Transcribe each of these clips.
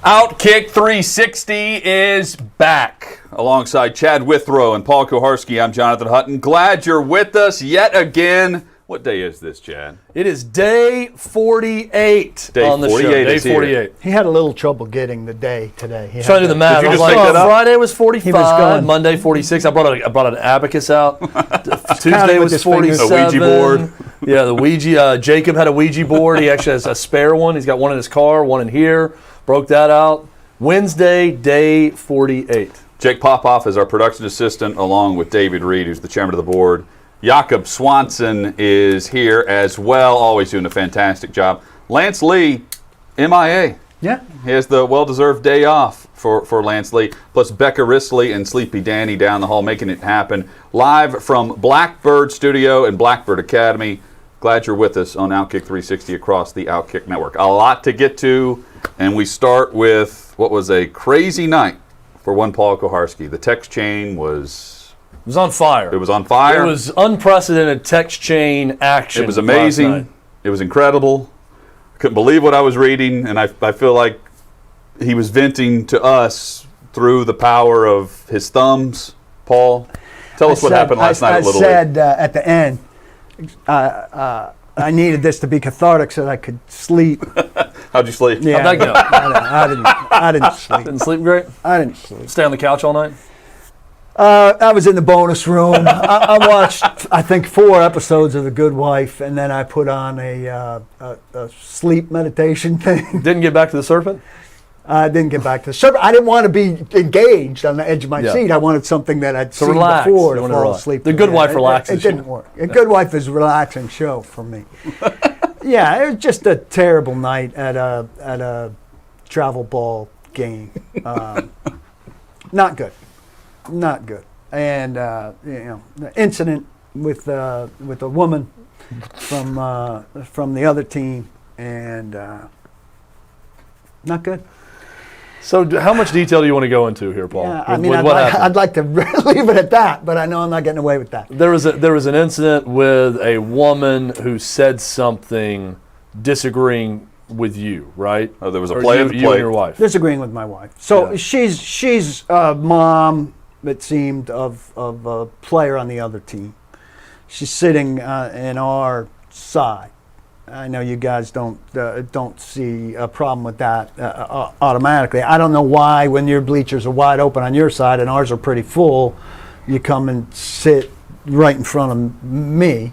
OutKick 360 is back. Alongside Chad Withrow and Paul Kuharsky, I'm Jonathan Hutton. Glad you're with us yet again. What day is this, Chad? It is day 48 on the show. Day 48. He had a little trouble getting the day today. He Trying to do the math. Did you I was just like, make that up? Friday was 45, He was going. Monday 46. I brought an abacus out. Tuesday Counting with was his fingers. 47. A Ouija board. Yeah, the Ouija. Jacob had a Ouija board. He actually has a spare one. He's got one in his car, one in here. Broke that out. Wednesday, day 48. Jake Popoff is our production assistant, along with David Reed, who's the chairman of the board. Jakob Swanson is here as well, always doing a fantastic job. Lance Lee, MIA. Yeah. He has the well-deserved day off for Lance Lee, plus Becca Risley and Sleepy Danny down the hall making it happen. Live from Blackbird Studio and Blackbird Academy. Glad you're with us on OutKick 360 across the OutKick network. A lot to get to, and we start with what was a crazy night for one Paul Kuharsky. The text chain was... It was on fire. It was on fire. It was unprecedented text chain action. It was amazing. Last night. It was incredible. I couldn't believe what I was reading, and I feel like he was venting to us through the power of his thumbs. Paul, tell us what happened last night at Little League. I said at the end, I needed this to be cathartic so that I could sleep. How'd you sleep? Yeah, How'd that go? I didn't sleep. Didn't sleep great? I didn't sleep. Stay on the couch all night? I was in the bonus room. I watched, I think, 4 episodes of The Good Wife, and then I put on a sleep meditation thing. Didn't get back to the serpent? I didn't get back to the serpent. I didn't want to be engaged on the edge of my seat. I wanted something that I'd seen relax. before You to wanna fall relax. asleep. The to. Good Wife relaxes It didn't work. The Good Wife is a relaxing show for me. Yeah, it was just a terrible night at a travel ball game. Not good. Not good. And the incident with a woman from the other team, and not good. So how much detail do you want to go into here, Paul? Yeah, With- I mean, with what happened? I'd like to leave it at that, but I know I'm not getting away with that. There was an incident with a woman who said something disagreeing with you, right? Oh, there was a Or play you, of the you play. and your wife. Disagreeing with my wife. So Yeah. she's a mom, it seemed, of a player on the other team. She's sitting in our side. I know you guys don't see a problem with that automatically. I don't know why, when your bleachers are wide open on your side and ours are pretty full, you come and sit right in front of me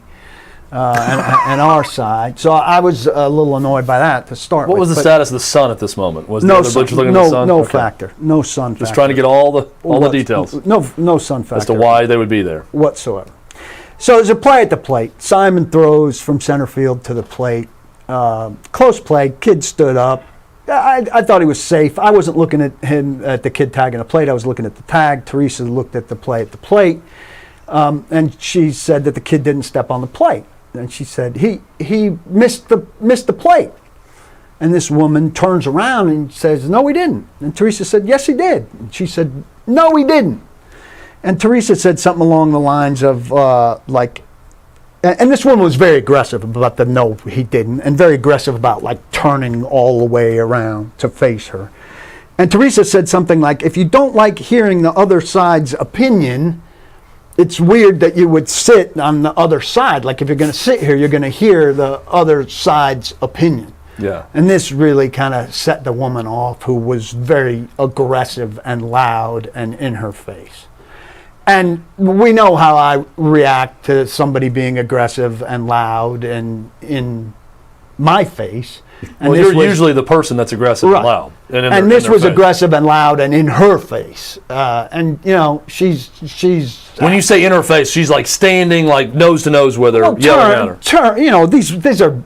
and our side. So I was a little annoyed by that to start with. What was the status of the sun at this moment? Was the No other sun, bleachers looking at the sun? no Okay. factor, no sun factor. Just trying to get all the details No sun factor. as to why they would be there. Whatsoever. So there's a play at the plate. Simon throws from center field to the plate. Close play. Kid stood up. I thought he was safe. I wasn't looking at him at the kid tagging the plate. I was looking at the tag. Teresa looked at the play at the plate, and she said that the kid didn't step on the plate. And she said he missed the plate. And this woman turns around and says, "No, he didn't." And Teresa said, "Yes, he did." And she said, "No, he didn't." And Teresa said something along the lines of and this woman was very aggressive about the "no, he didn't," and very aggressive about like turning all the way around to face her. And Teresa said something like, "If you don't like hearing the other side's opinion, it's weird that you would sit on the other side. Like if you're going to sit here, you're going to hear the other side's opinion." Yeah. And this really kind of set the woman off, who was very aggressive and loud and in her face. And we know how I react to somebody being aggressive and loud and in my face. And Well, you're usually the person that's aggressive and loud. And this was aggressive and loud and in her face. And, she's... When you say in her face, she's like standing like nose to nose with her, yelling at her. These are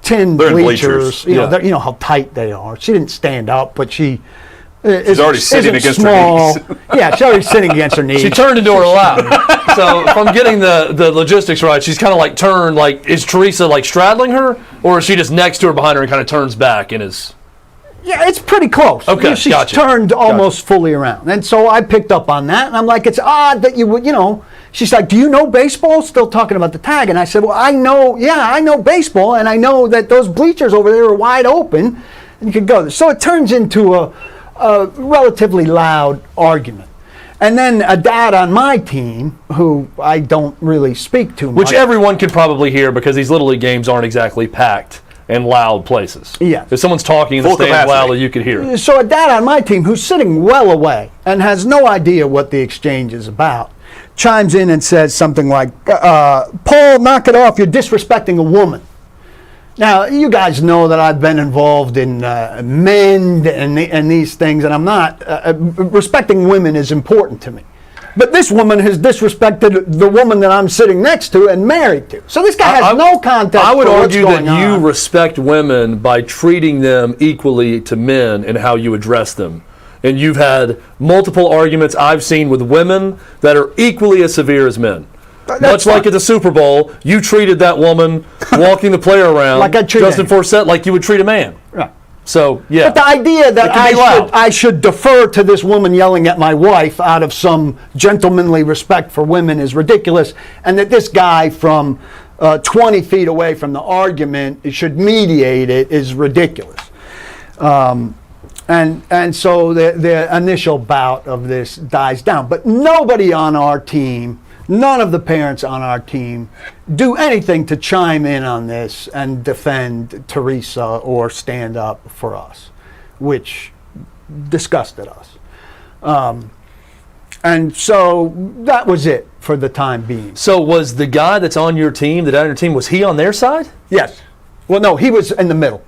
tin They're in bleachers. bleachers. You know how tight they are. She didn't stand up, but she's already sitting against her knees. Yeah, she's already sitting against her knees. She turned into her lap. So if I'm getting the logistics right, she's kind of like turned, like, is Teresa like straddling her, or is she just next to her behind her and kind of turns back and is... Yeah, it's pretty close. Okay, She's gotcha. turned almost fully around. And so I picked up on that, and I'm like, it's odd that you would, She's like, do you know baseball? Still talking about the tag. And I said, well, I know baseball, and I know that those bleachers over there are wide open. And you could go there. So it turns into a relatively loud argument. And then a dad on my team, who I don't really speak to much. Which everyone could probably hear because these Little League games aren't exactly packed and loud places. Yeah. If someone's talking in the Full stands capacity. loudly, you could hear it. So a dad on my team who's sitting well away and has no idea what the exchange is about chimes in and says something like, Paul, knock it off, you're disrespecting a woman. Now, you guys know that I've been involved in men and these things, and I'm not, respecting women is important to me. But this woman has disrespected the woman that I'm sitting next to and married to. So this guy has no context. I would for what's argue that going you on. respect women by treating them equally to men and how you address them. And you've had multiple arguments I've seen with women that are equally as severe as men. Much like at the Super Bowl, you treated that woman walking the player around, Like I treat Justin anyone. Forsett, like you would treat a man. Right. So, yeah. But the idea that It can be loud. I should defer to this woman yelling at my wife out of some gentlemanly respect for women is ridiculous, and that this guy from 20 feet away from the argument should mediate it is ridiculous. And so the initial bout of this dies down. But nobody on our team, none of the parents on our team do anything to chime in on this and defend Teresa or stand up for us, which disgusted us. And so that was it for the time being. So was the guy that's on your team, the guy on your team, was he on their side? Yes. Well, no, he was in the middle.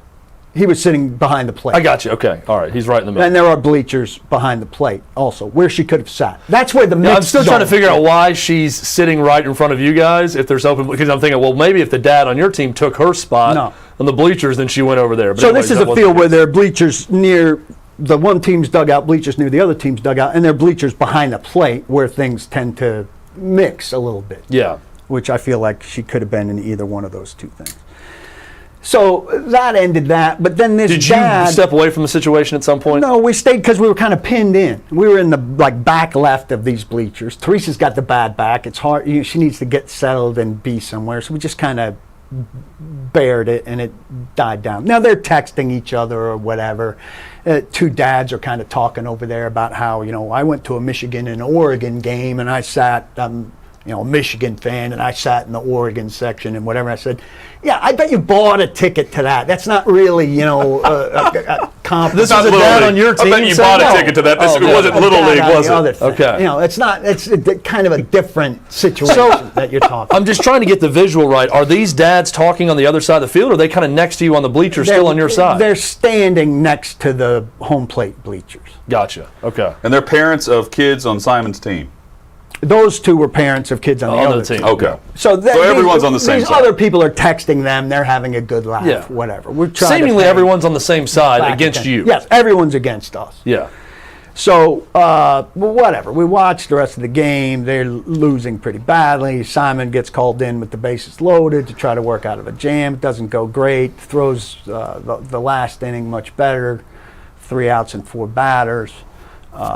He was sitting behind the plate. I got you. Okay. All right. He's right in the middle. And there are bleachers behind the plate also, where she could have sat. That's where the mix I'm still trying to figure out why she's sitting right in front of you guys if there's open, because I'm thinking, well, maybe if the dad on your team took her spot on the bleachers, then she went over there. But So anyways, this is that a wasn't field the where case. there are bleachers near the one team's dugout, bleachers near the other team's dugout, and there are bleachers behind the plate where things tend to mix a little bit. Yeah. Which I feel like she could have been in either one of those two things. So that ended that, but then this Did you dad... step away from the situation at some point? No, we stayed because we were kind of pinned in. We were in the back left of these bleachers. Teresa's got the bad back. It's hard. She needs to get settled and be somewhere. So we just kind of bared it, and it died down. Now they're texting each other or whatever. Two dads are kind of talking over there about how, I went to a Michigan and Oregon game, and I sat, a Michigan fan, and I sat in the Oregon section and whatever. I said, yeah, I bet you bought a ticket to that. That's not really, a compliment. This was a dad on your team. I bet you saying bought a no. ticket to that. This Oh, wasn't yeah. Little League, was The other it? thing. Okay. It's not. It's kind of a different situation that you're talking. I'm just trying to get the visual right. Are these dads talking on the other side of the field, or are they kind of next to you on the bleachers, still on your side? They're standing next to the home plate bleachers. Gotcha. Okay. And they're parents of kids on Simon's team. Those two were parents of kids on the other team. Okay. So everyone's on the same these side. other people are texting them. They're having a good laugh. Yeah. Whatever. We're trying to Seemingly pay everyone's on the same side back against attention. you. Yes, everyone's against us. Yeah. So, whatever. We watched the rest of the game. They're losing pretty badly. Simon gets called in with the bases loaded to try to work out of a jam. It doesn't go great. Throws the last inning much better. 3 outs and 4 batters.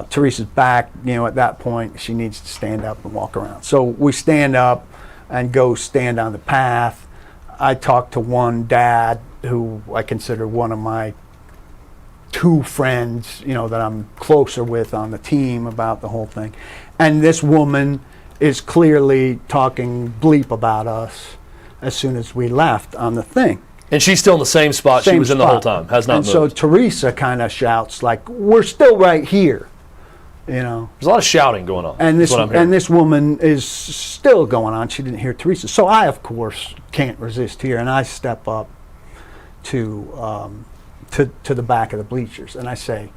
Teresa's back. At that point, she needs to stand up and walk around. So we stand up and go stand on the path. I talked to one dad who I consider one of my 2 friends, that I'm closer with on the team about the whole thing. And this woman is clearly talking bleep about us as soon as we left on the thing. And she's still in the same spot she Same was in the whole spot. time. Has not and moved. so Teresa kind of shouts like, "We're still right here," There's a lot of shouting going on. And That's what I'm hearing. this woman is still going on. She didn't hear Teresa, so I of course can't resist here, and I step up to the back of the bleachers, and I say,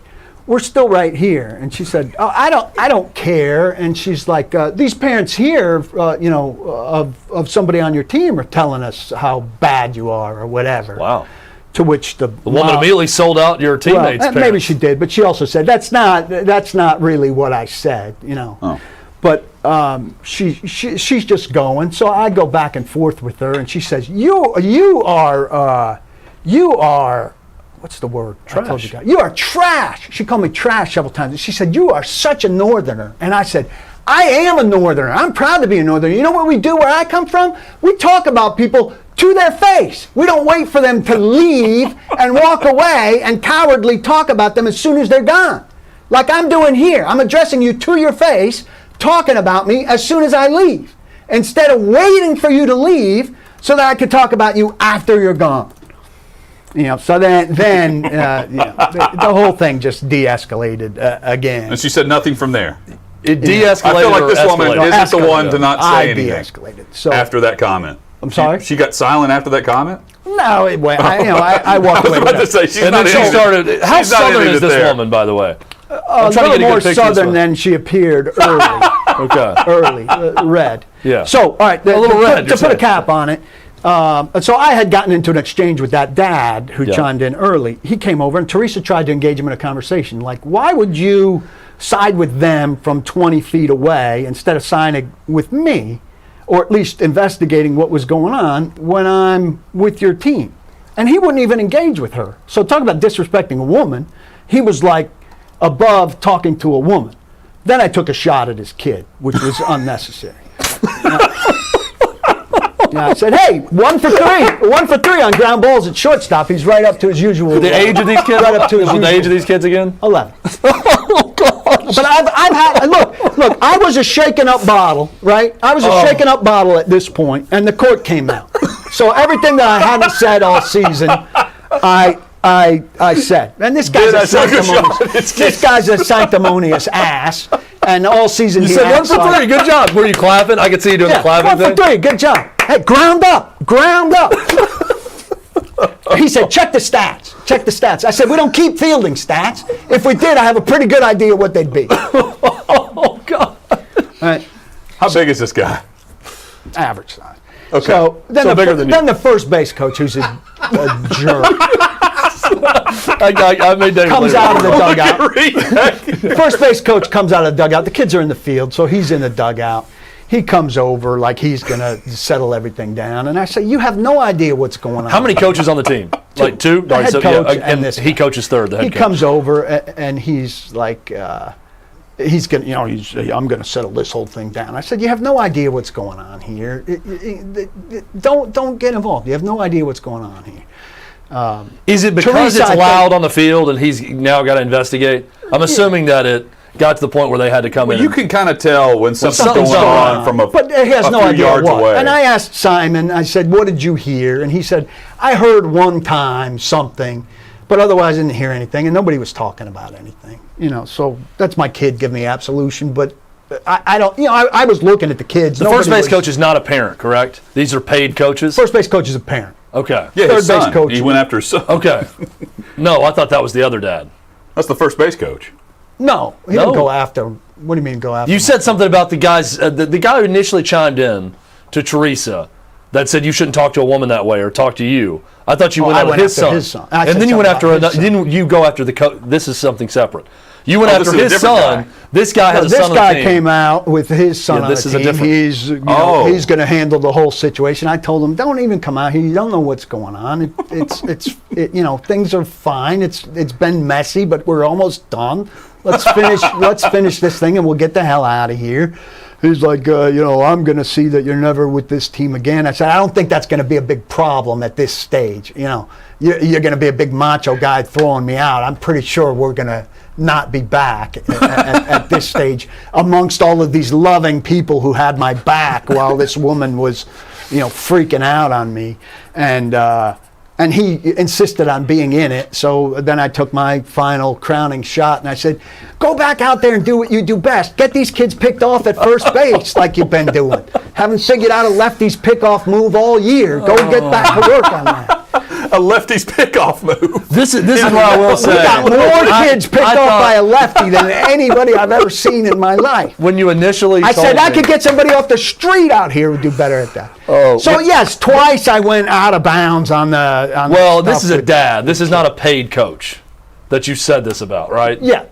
"We're still right here." And she said, "Oh, I don't care." And she's like, "These parents here, of somebody on your team are telling us how bad you are or whatever." Wow. To which the woman immediately sold out your teammates' maybe parents. she did, but she also said that's not really what I said, Oh. But she's just going. So I go back and forth with her, and she says, "You are what's the word? Trash. I told you guys. You are trash." She called me trash several times. And she said, "You are such a northerner." And I said, "I am a northerner. I'm proud to be a northerner. You know what we do where I come from? We talk about people to their face. We don't wait for them to leave and walk away and cowardly talk about them as soon as they're gone. Like I'm doing here. I'm addressing you to your face, talking about me as soon as I leave, instead of waiting for you to leave so that I could talk about you after you're gone. So then the whole thing just de-escalated again. And she said nothing from there. It de-escalated. I feel like this woman escalated? isn't the one to not say anything. De-escalated. So after that comment. I'm sorry? She got silent after that comment? No, I walked away. I was about to say, she's And not then she into- started. How she's not southern into is it this there. woman, by the way? A trying to little get a more good picture of this southern one. than she appeared early. Okay. Red. Yeah. So, all right, A little red, to you're put a saying. cap on it. So I had gotten into an exchange with that dad who Yeah. chimed in early. He came over, and Teresa tried to engage him in a conversation. Like, why would you side with them from 20 feet away instead of siding with me, or at least investigating what was going on when I'm with your team? And he wouldn't even engage with her. So talk about disrespecting a woman. He was like above talking to a woman. Then I took a shot at his kid, which was unnecessary. I said, hey, 1 for 3. 1 for 3 on ground balls at shortstop. He's right up to his usual. The age of these kids? Right up to his What's the usual. age of these kids again? 11. But I've had, look, I was a shaken up bottle, right? I was a shaken up bottle at this point, and the court came out. So everything that I hadn't said all season, I said. And this guy's a sanctimonious ass. And all season You he said 1 acts for 3. like, Good job. Were you clapping? I could see you doing the clapping 1 thing. for 3. Good job. Hey, ground up. He said, check the stats. I said, we don't keep fielding stats. If we did, I have a pretty good idea what they'd be. Oh, God. All right. How big is this guy? Average size. Okay. So then, So bigger than you. then the first base coach, who's a jerk, I made that comes later. out of the dugout. First base coach comes out of the dugout. The kids are in the field, so he's in the dugout. He comes over like he's going to settle everything down. And I say, you have no idea what's going on. How many coaches on the team? Like 2? The head coach and this he guy. coaches third. The head He coach. comes over and he's like, he's going to, I'm going to settle this whole thing down. I said, you have no idea what's going on here. Don't get involved. You have no idea what's going on here. Is it because Teresa, it's I loud on the field and he's now got to investigate? I'm assuming that it got to the point where they had to come in. You can kind of tell when something's something's going going on from a But he has a no few idea yards what. away. And I asked Simon, I said, what did you hear? And he said, I heard one time something, but otherwise I didn't hear anything, and nobody was talking about anything. So that's my kid giving me absolution, but I don't, I was looking at the kids. The first base coach is not a parent, correct? These are paid coaches? First base coach is a parent. Okay. Yeah, third his base son. coach. He went after his son. Okay. No, I thought that was the other dad. That's the first base coach. No, he No. didn't go after him. What do you mean go after You him? said something about the guys, the guy who initially chimed in to Teresa that said you shouldn't talk to a woman that way or talk to you. I thought you went I after went his after son. his son. I And said then you went something after about another. his son. Didn't you go after the coach? This is something separate. You went Oh, after this is a his different son. guy. This guy has a This son on guy the team. came out with his son Yeah, on this the is a team. different- He's, he's going to handle the whole situation. I told him, don't even come out here. You don't know what's going on. Things are fine. It's been messy, but we're almost done. Let's finish this thing, and we'll get the hell out of here. He's like, I'm going to see that you're never with this team again. I said, I don't think that's going to be a big problem at this stage. You're going to be a big macho guy throwing me out. I'm pretty sure we're going to not be back at this stage amongst all of these loving people who had my back while this woman was, freaking out on me. And he insisted on being in it. So then I took my final crowning shot and I said, go back out there and do what you do best. Get these kids picked off at first base like you've been doing. Haven't figured out a lefty's pickoff move all year. Go get back to work on that. A lefty's pickoff move. This is what I will say. We got more kids picked I off thought- by a lefty than anybody I've ever seen in my life. When you initially I said told I me- could get somebody off the street out here who'd do better at that. So yes, twice I went out of bounds on the. Well, this is a dad. This is not a paid coach that you said this about, right? Yeah.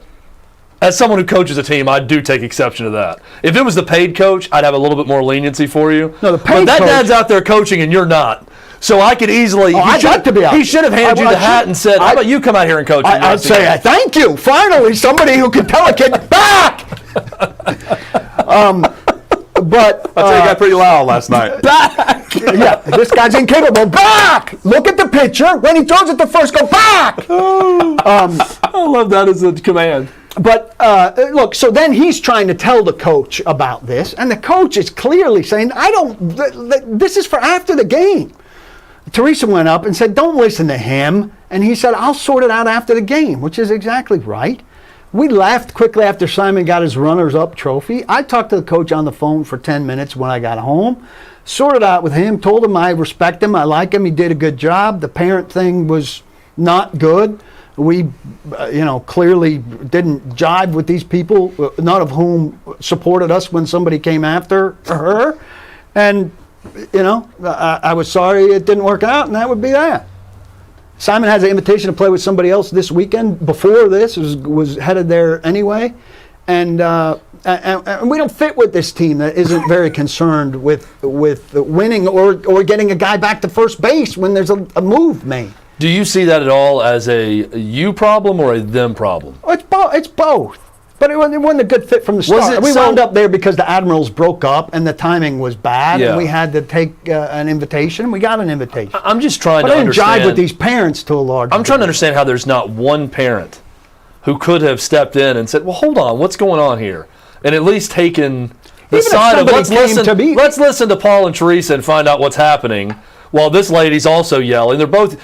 As someone who coaches a team, I do take exception to that. If it was the paid coach, I'd have a little bit more leniency for you. No, the paid but that coach- dad's out there coaching and you're not. So I could easily. I'd like to be out. He should have handed you I the hat should- and said, "How about you come out here and coach?" I'd say thank you. Finally, somebody who can tell a kid back. But I tell you, it got pretty loud last night. back. Yeah, this guy's incapable. Back. Look at the pitcher. When he throws it to first, go back. I love that as a command. But look, so then he's trying to tell the coach about this, and the coach is clearly saying, this is for after the game. Teresa went up and said, don't listen to him. And he said, I'll sort it out after the game, which is exactly right. We left quickly after Simon got his runners-up trophy. I talked to the coach on the phone for 10 minutes when I got home, sorted out with him, told him I respect him, I like him, he did a good job. The parent thing was not good. We, clearly didn't jive with these people, none of whom supported us when somebody came after her. And, I was sorry it didn't work out, and that would be that. Simon has an invitation to play with somebody else this weekend. Before this, was headed there anyway. And we don't fit with this team that isn't very concerned with winning or getting a guy back to first base when there's a move made. Do you see that at all as a you problem or a them problem? It's both. But it wasn't a good fit from the start. We wound up there because the Admirals broke up and the timing was bad, and we had to take an invitation. We got an invitation. I'm just trying to understand. understand. I didn't jive with these parents to a large degree. I'm trying to understand how there's not one parent who could have stepped in and said, well, hold on, what's going on here? And at least taken the side of let's listen to Paul and Teresa and find out what's happening. While this lady's also yelling. They're both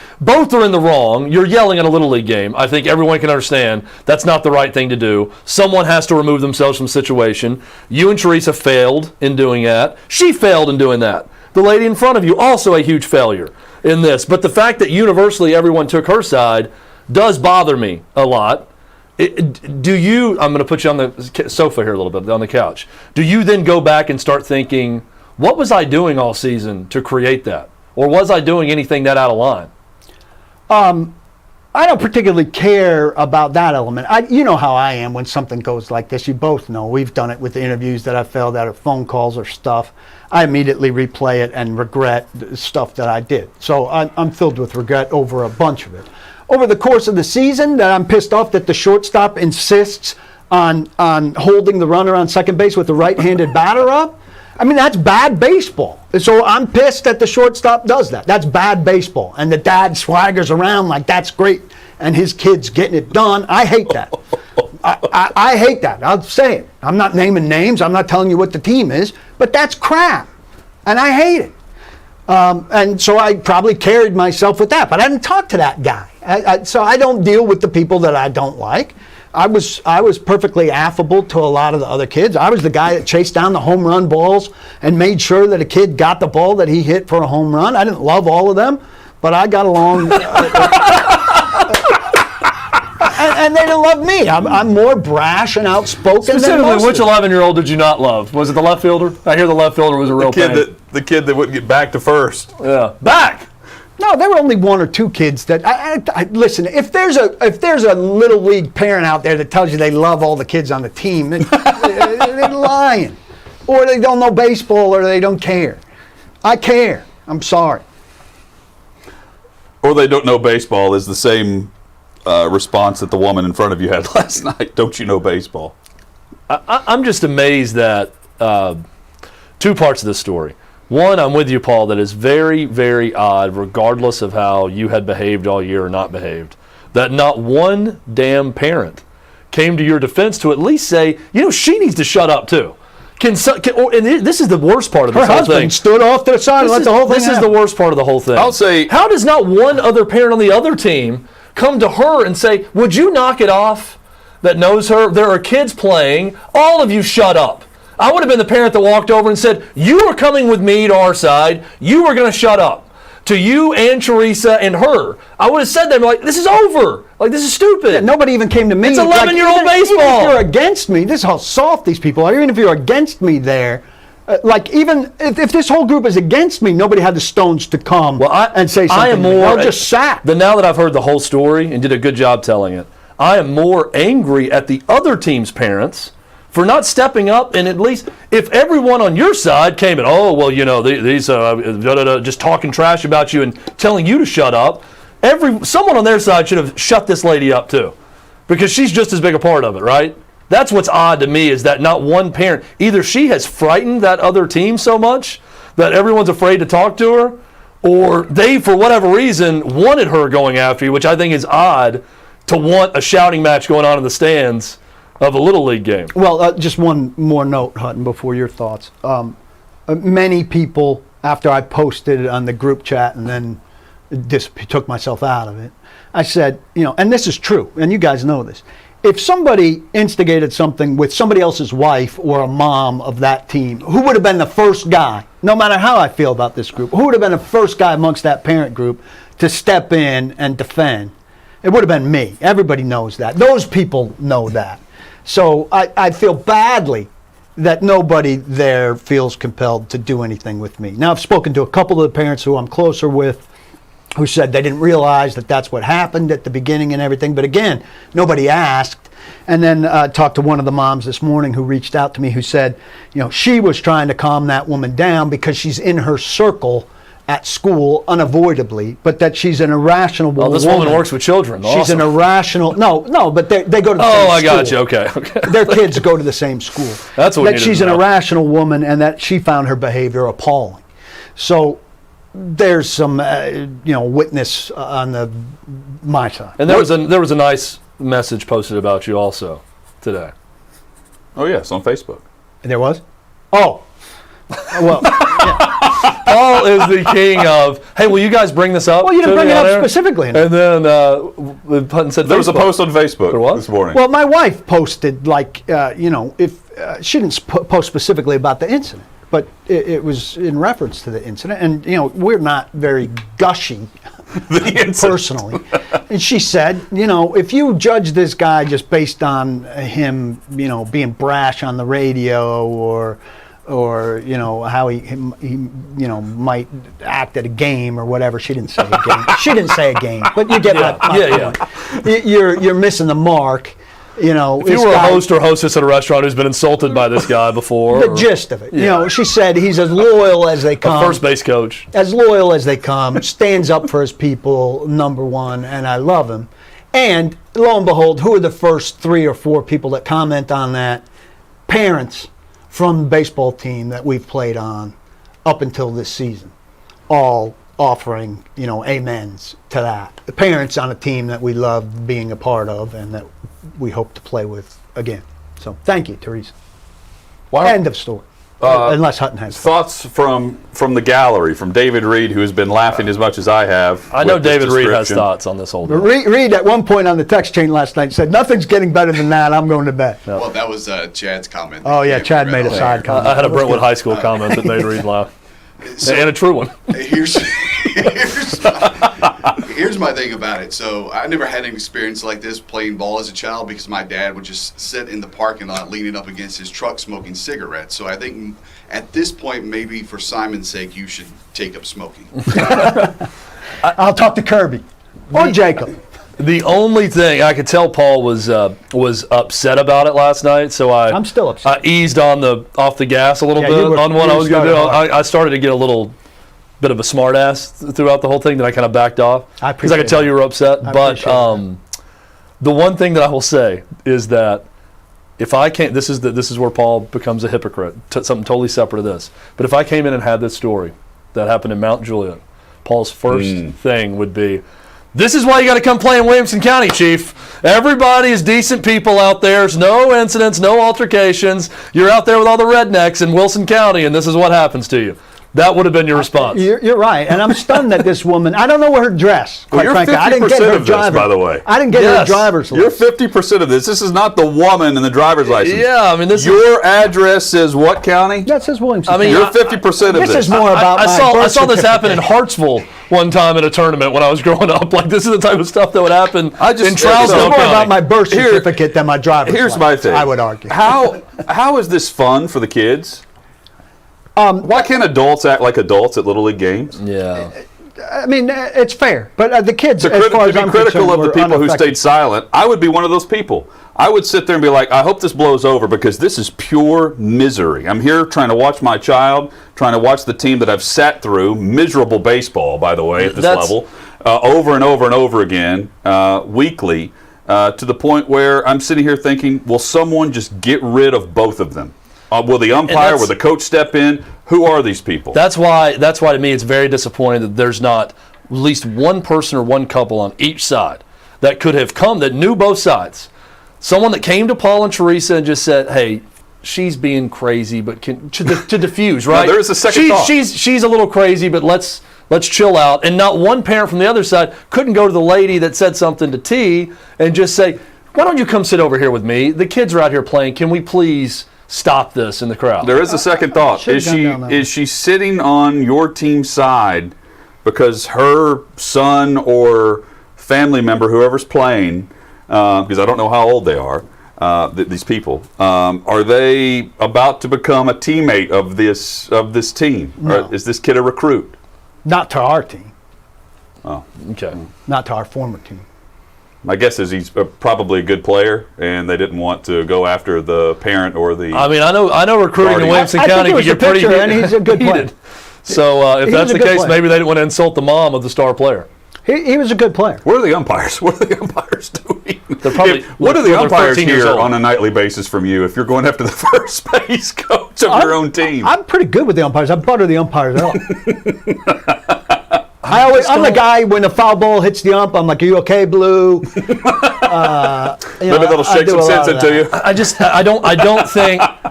are in the wrong. You're yelling at a Little League game. I think everyone can understand that's not the right thing to do. Someone has to remove themselves from the situation. You and Teresa failed in doing that. She failed in doing that. The lady in front of you, also a huge failure in this. But the fact that universally everyone took her side does bother me a lot. I'm going to put you on the sofa here a little bit, on the couch. Do you then go back and start thinking, what was I doing all season to create that? Or was I doing anything that out of line? I don't particularly care about that element. You know how I am when something goes like this. You both know. We've done it with the interviews that I failed at or phone calls or stuff. I immediately replay it and regret the stuff that I did. So I'm filled with regret over a bunch of it. Over the course of the season, that I'm pissed off that the shortstop insists on holding the runner on second base with the right-handed batter up. I mean, that's bad baseball. So I'm pissed that the shortstop does that. That's bad baseball. And the dad swaggers around like that's great and his kid's getting it done. I hate that. I hate that. I'll say it. I'm not naming names. I'm not telling you what the team is. But that's crap. And I hate it. And so I probably carried myself with that. But I didn't talk to that guy. So I don't deal with the people that I don't like. I was perfectly affable to a lot of the other kids. I was the guy that chased down the home run balls and made sure that a kid got the ball that he hit for a home run. I didn't love all of them, but I got along. And they didn't love me. I'm more brash and outspoken. Specifically, which 11-year-old did you not love? Was it the left fielder? I hear the left fielder was a real pain. The kid that wouldn't get back to first. Yeah, back. No, there were only one or two kids that. Listen, if there's a Little League parent out there that tells you they love all the kids on the team, they're lying, or they don't know baseball, or they don't care. I care. I'm sorry. Or they don't know baseball is the same response that the woman in front of you had last night. Don't you know baseball? I'm just amazed that two parts of this story. One, I'm with you, Paul, that is very, very odd, regardless of how you had behaved all year or not behaved, that not one damn parent came to your defense to at least say, she needs to shut up too. And this is the worst part of this whole thing. Her husband stood off to the side and let the whole thing happen. This is the worst part of the whole thing. I'll say, how does not one other parent on the other team come to her and say, would you knock it off, that knows her? There are kids playing. All of you shut up. I would have been the parent that walked over and said, you are coming with me to our side. You are going to shut up. To you and Teresa and her. I would have said that, like, this is over. Like, this is stupid. Yeah, nobody even came to me. It's 11-year-old baseball. Even if you're against me, this is how soft these people are. Even if you're against me there, even if this whole group is against me, nobody had the stones to come and say something. I am more. I'll just sat. But now that I've heard the whole story and did a good job telling it, I am more angry at the other team's parents for not stepping up, and at least if everyone on your side came and these just talking trash about you and telling you to shut up, someone on their side should have shut this lady up too, because she's just as big a part of it, right? That's what's odd to me, is that not one parent, either she has frightened that other team so much that everyone's afraid to talk to her, or they, for whatever reason, wanted her going after you, which I think is odd to want a shouting match going on in the stands of a Little League game. Well, just one more note, Hutton, before your thoughts. Many people, after I posted it on the group chat and then took myself out of it, I said, and this is true, and you guys know this, if somebody instigated something with somebody else's wife or a mom of that team, who would have been the first guy, no matter how I feel about this group, who would have been the first guy amongst that parent group to step in and defend? It would have been me. Everybody knows that. Those people know that. So I feel badly that nobody there feels compelled to do anything with me. Now, I've spoken to a couple of the parents who I'm closer with who said they didn't realize that that's what happened at the beginning and everything. But again, nobody asked. And then talked to one of the moms this morning who reached out to me who said, she was trying to calm that woman down because she's in her circle at school unavoidably, but that she's an irrational woman. Oh, this woman works with children. She's awesome. an irrational. No, but they go to the same school. Oh, I got you. Okay. Their kids go to the same school. That's what that she's an irrational woman, and that she found her behavior appalling. So there's some, witness on my side. And there was a nice message posted about you also today. Oh yes, on Facebook. There was? Oh. Well, yeah. Paul is the king of, hey, will you guys bring this up? Well, you didn't bring it up there? specifically. And then Hutton said There was a Facebook. post on Facebook There was? this morning. Well, my wife posted, if she didn't post specifically about the incident, but it was in reference to the incident. And, we're not very gushy personally. And she said, if you judge this guy just based on him, being brash on the radio or how he might act at a game or whatever. She didn't say a game. She didn't say a game, but you get my point. You're missing the mark. If you were a host or hostess at a restaurant who's been insulted by this guy before. The gist of it. She said he's as loyal as they come. A first base coach. As loyal as they come, stands up for his people, number one, and I love him. And lo and behold, who are the first 3 or 4 people that comment on that? Parents from the baseball team that we've played on up until this season, all offering, amens to that. The parents on a team that we love being a part of and that we hope to play with again. So thank you, Teresa. End of story. Unless Hutton has thoughts from the gallery, from David Reed, who has been laughing as much as I have. I know David Reed has thoughts on this whole deal. Reed at one point on the text chain last night said, "Nothing's getting better than that. I'm going to bed." No. Well, that was Chad's comment. Oh yeah, Chad made a side comment. I had a Brentwood High School comment that made Reed laugh. And a true one. Here's my thing about it. So I never had an experience like this playing ball as a child because my dad would just sit in the parking lot leaning up against his truck smoking cigarettes. So I think at this point, maybe for Simon's sake, you should take up smoking. I'll talk to Kirby or Jacob. The only thing I could tell Paul was upset about it last night, so I'm still upset. I eased off the gas a little bit on what I was going to do. I started to get a little bit of a smart ass throughout the whole thing, that I kind of backed off because I could tell you were upset. But the one thing that I will say is that if I can't, this is where Paul becomes a hypocrite. Something totally separate of this. But if I came in and had this story that happened in Mount Juliet, Paul's first thing would be, "This is why you got to come play in Williamson County, Chief. Everybody is decent people out there. There's no incidents, no altercations. You're out there with all the rednecks in Wilson County, and this is what happens to you." That would have been your response. You're right, and I'm stunned that this woman. I don't know her dress. Quite frankly, I didn't get her driver. By the way, I didn't get her driver's license. You're 50% of this. This is not the woman in the driver's license. Yeah, I mean, your address says what county? That says Williamson. I mean, you're 50% of this. This is more about. I saw this happen in Hartsville one time in a tournament when I was growing up. Like, this is the type of stuff that would happen in Trousdale It's more County. about my birth certificate than my driver's license. Here's my thing. I would argue. How is this fun for the kids? Why can't adults act like adults at Little League games? Yeah. I mean, it's fair, but the kids, to as far as be I'm critical concerned, of the people who unaffected. stayed silent, I would be one of those people. I would sit there and be like, I hope this blows over because this is pure misery. I'm here trying to watch my child, trying to watch the team that I've sat through, miserable baseball, by the way, at this level, over and over and over again, weekly. to the point where I'm sitting here thinking, will someone just get rid of both of them? Will the umpire, will the coach step in? Who are these people? That's why to me it's very disappointing that there's not at least one person or one couple on each side that could have come, that knew both sides. Someone that came to Paul and Teresa and just said, hey, she's being crazy, but to diffuse, right? No, there is a second thought. She's a little crazy, but let's chill out. And not one parent from the other side couldn't go to the lady that said something to T and just say, why don't you come sit over here with me? The kids are out here playing. Can we please stop this in the crowd? There is a second thought. Is she sitting on your team's side because her son or family member, whoever's playing, because I don't know how old they are, these people, are they about to become a teammate of this team? No. Or is this kid a recruit? Not to our team. Oh, Okay. Not to our former team. my guess is he's probably a good player, and they didn't want to go after the parent or the. I mean, I know recruiting in Williamson I County think it can was get the pretty picture, and he's a good player. heated. So if He that's was the a good case, player. maybe they didn't want to insult the mom of the star player. He was a good player. What are the umpires? What are the umpires doing? They're probably- What are the they're umpires 13 years hear old. on a nightly basis from you if you're going after the first base coach of your own team? I'm pretty good with the umpires. I butter the umpires up. I'm the guy when the foul ball hits the ump. I'm like, "Are you okay, Blue?" Maybe that'll shake some sense into you.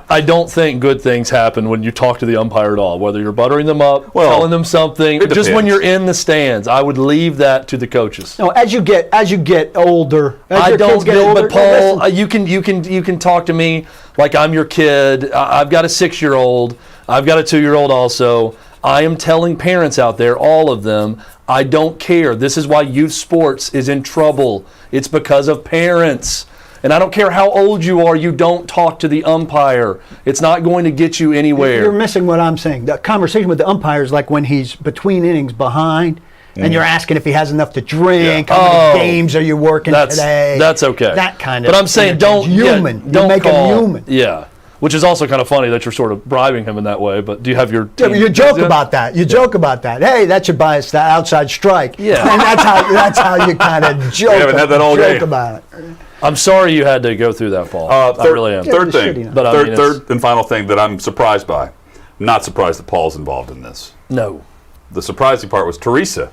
I don't think good things happen when you talk to the umpire at all. Whether you're buttering them up, Well, telling them something, it just when depends. you're in the stands, I would leave that to the coaches. No, as you get older, as I your don't kids get it, older, but Paul, listen, you can talk to me like I'm your kid. I've got a 6-year-old. I've got a 2-year-old also. I am telling parents out there, all of them, I don't care. This is why youth sports is in trouble. It's because of parents. And I don't care how old you are, you don't talk to the umpire. It's not going to get you anywhere. You're missing what I'm saying. The conversation with the umpire is like when he's between innings behind, and you're asking if he has enough to drink. Yeah. How many games are you working today? That's okay. That kind of. But I'm saying don't human. Yeah, You don't make call, him human. Yeah. Which is also kind of funny that you're sort of bribing him in that way. But do you have your Yeah, team but you joke president? about that. You joke about that. Hey, that should buy us that outside strike. Yeah. And that's how you kind of joke. haven't had that all joke game. about it. I'm sorry you had to go through that, Paul. I really am. Third Yeah, you thing, should, you know. But I mean, third and final thing that I'm surprised by. I'm not surprised that Paul's involved in this. No. The surprising part was Teresa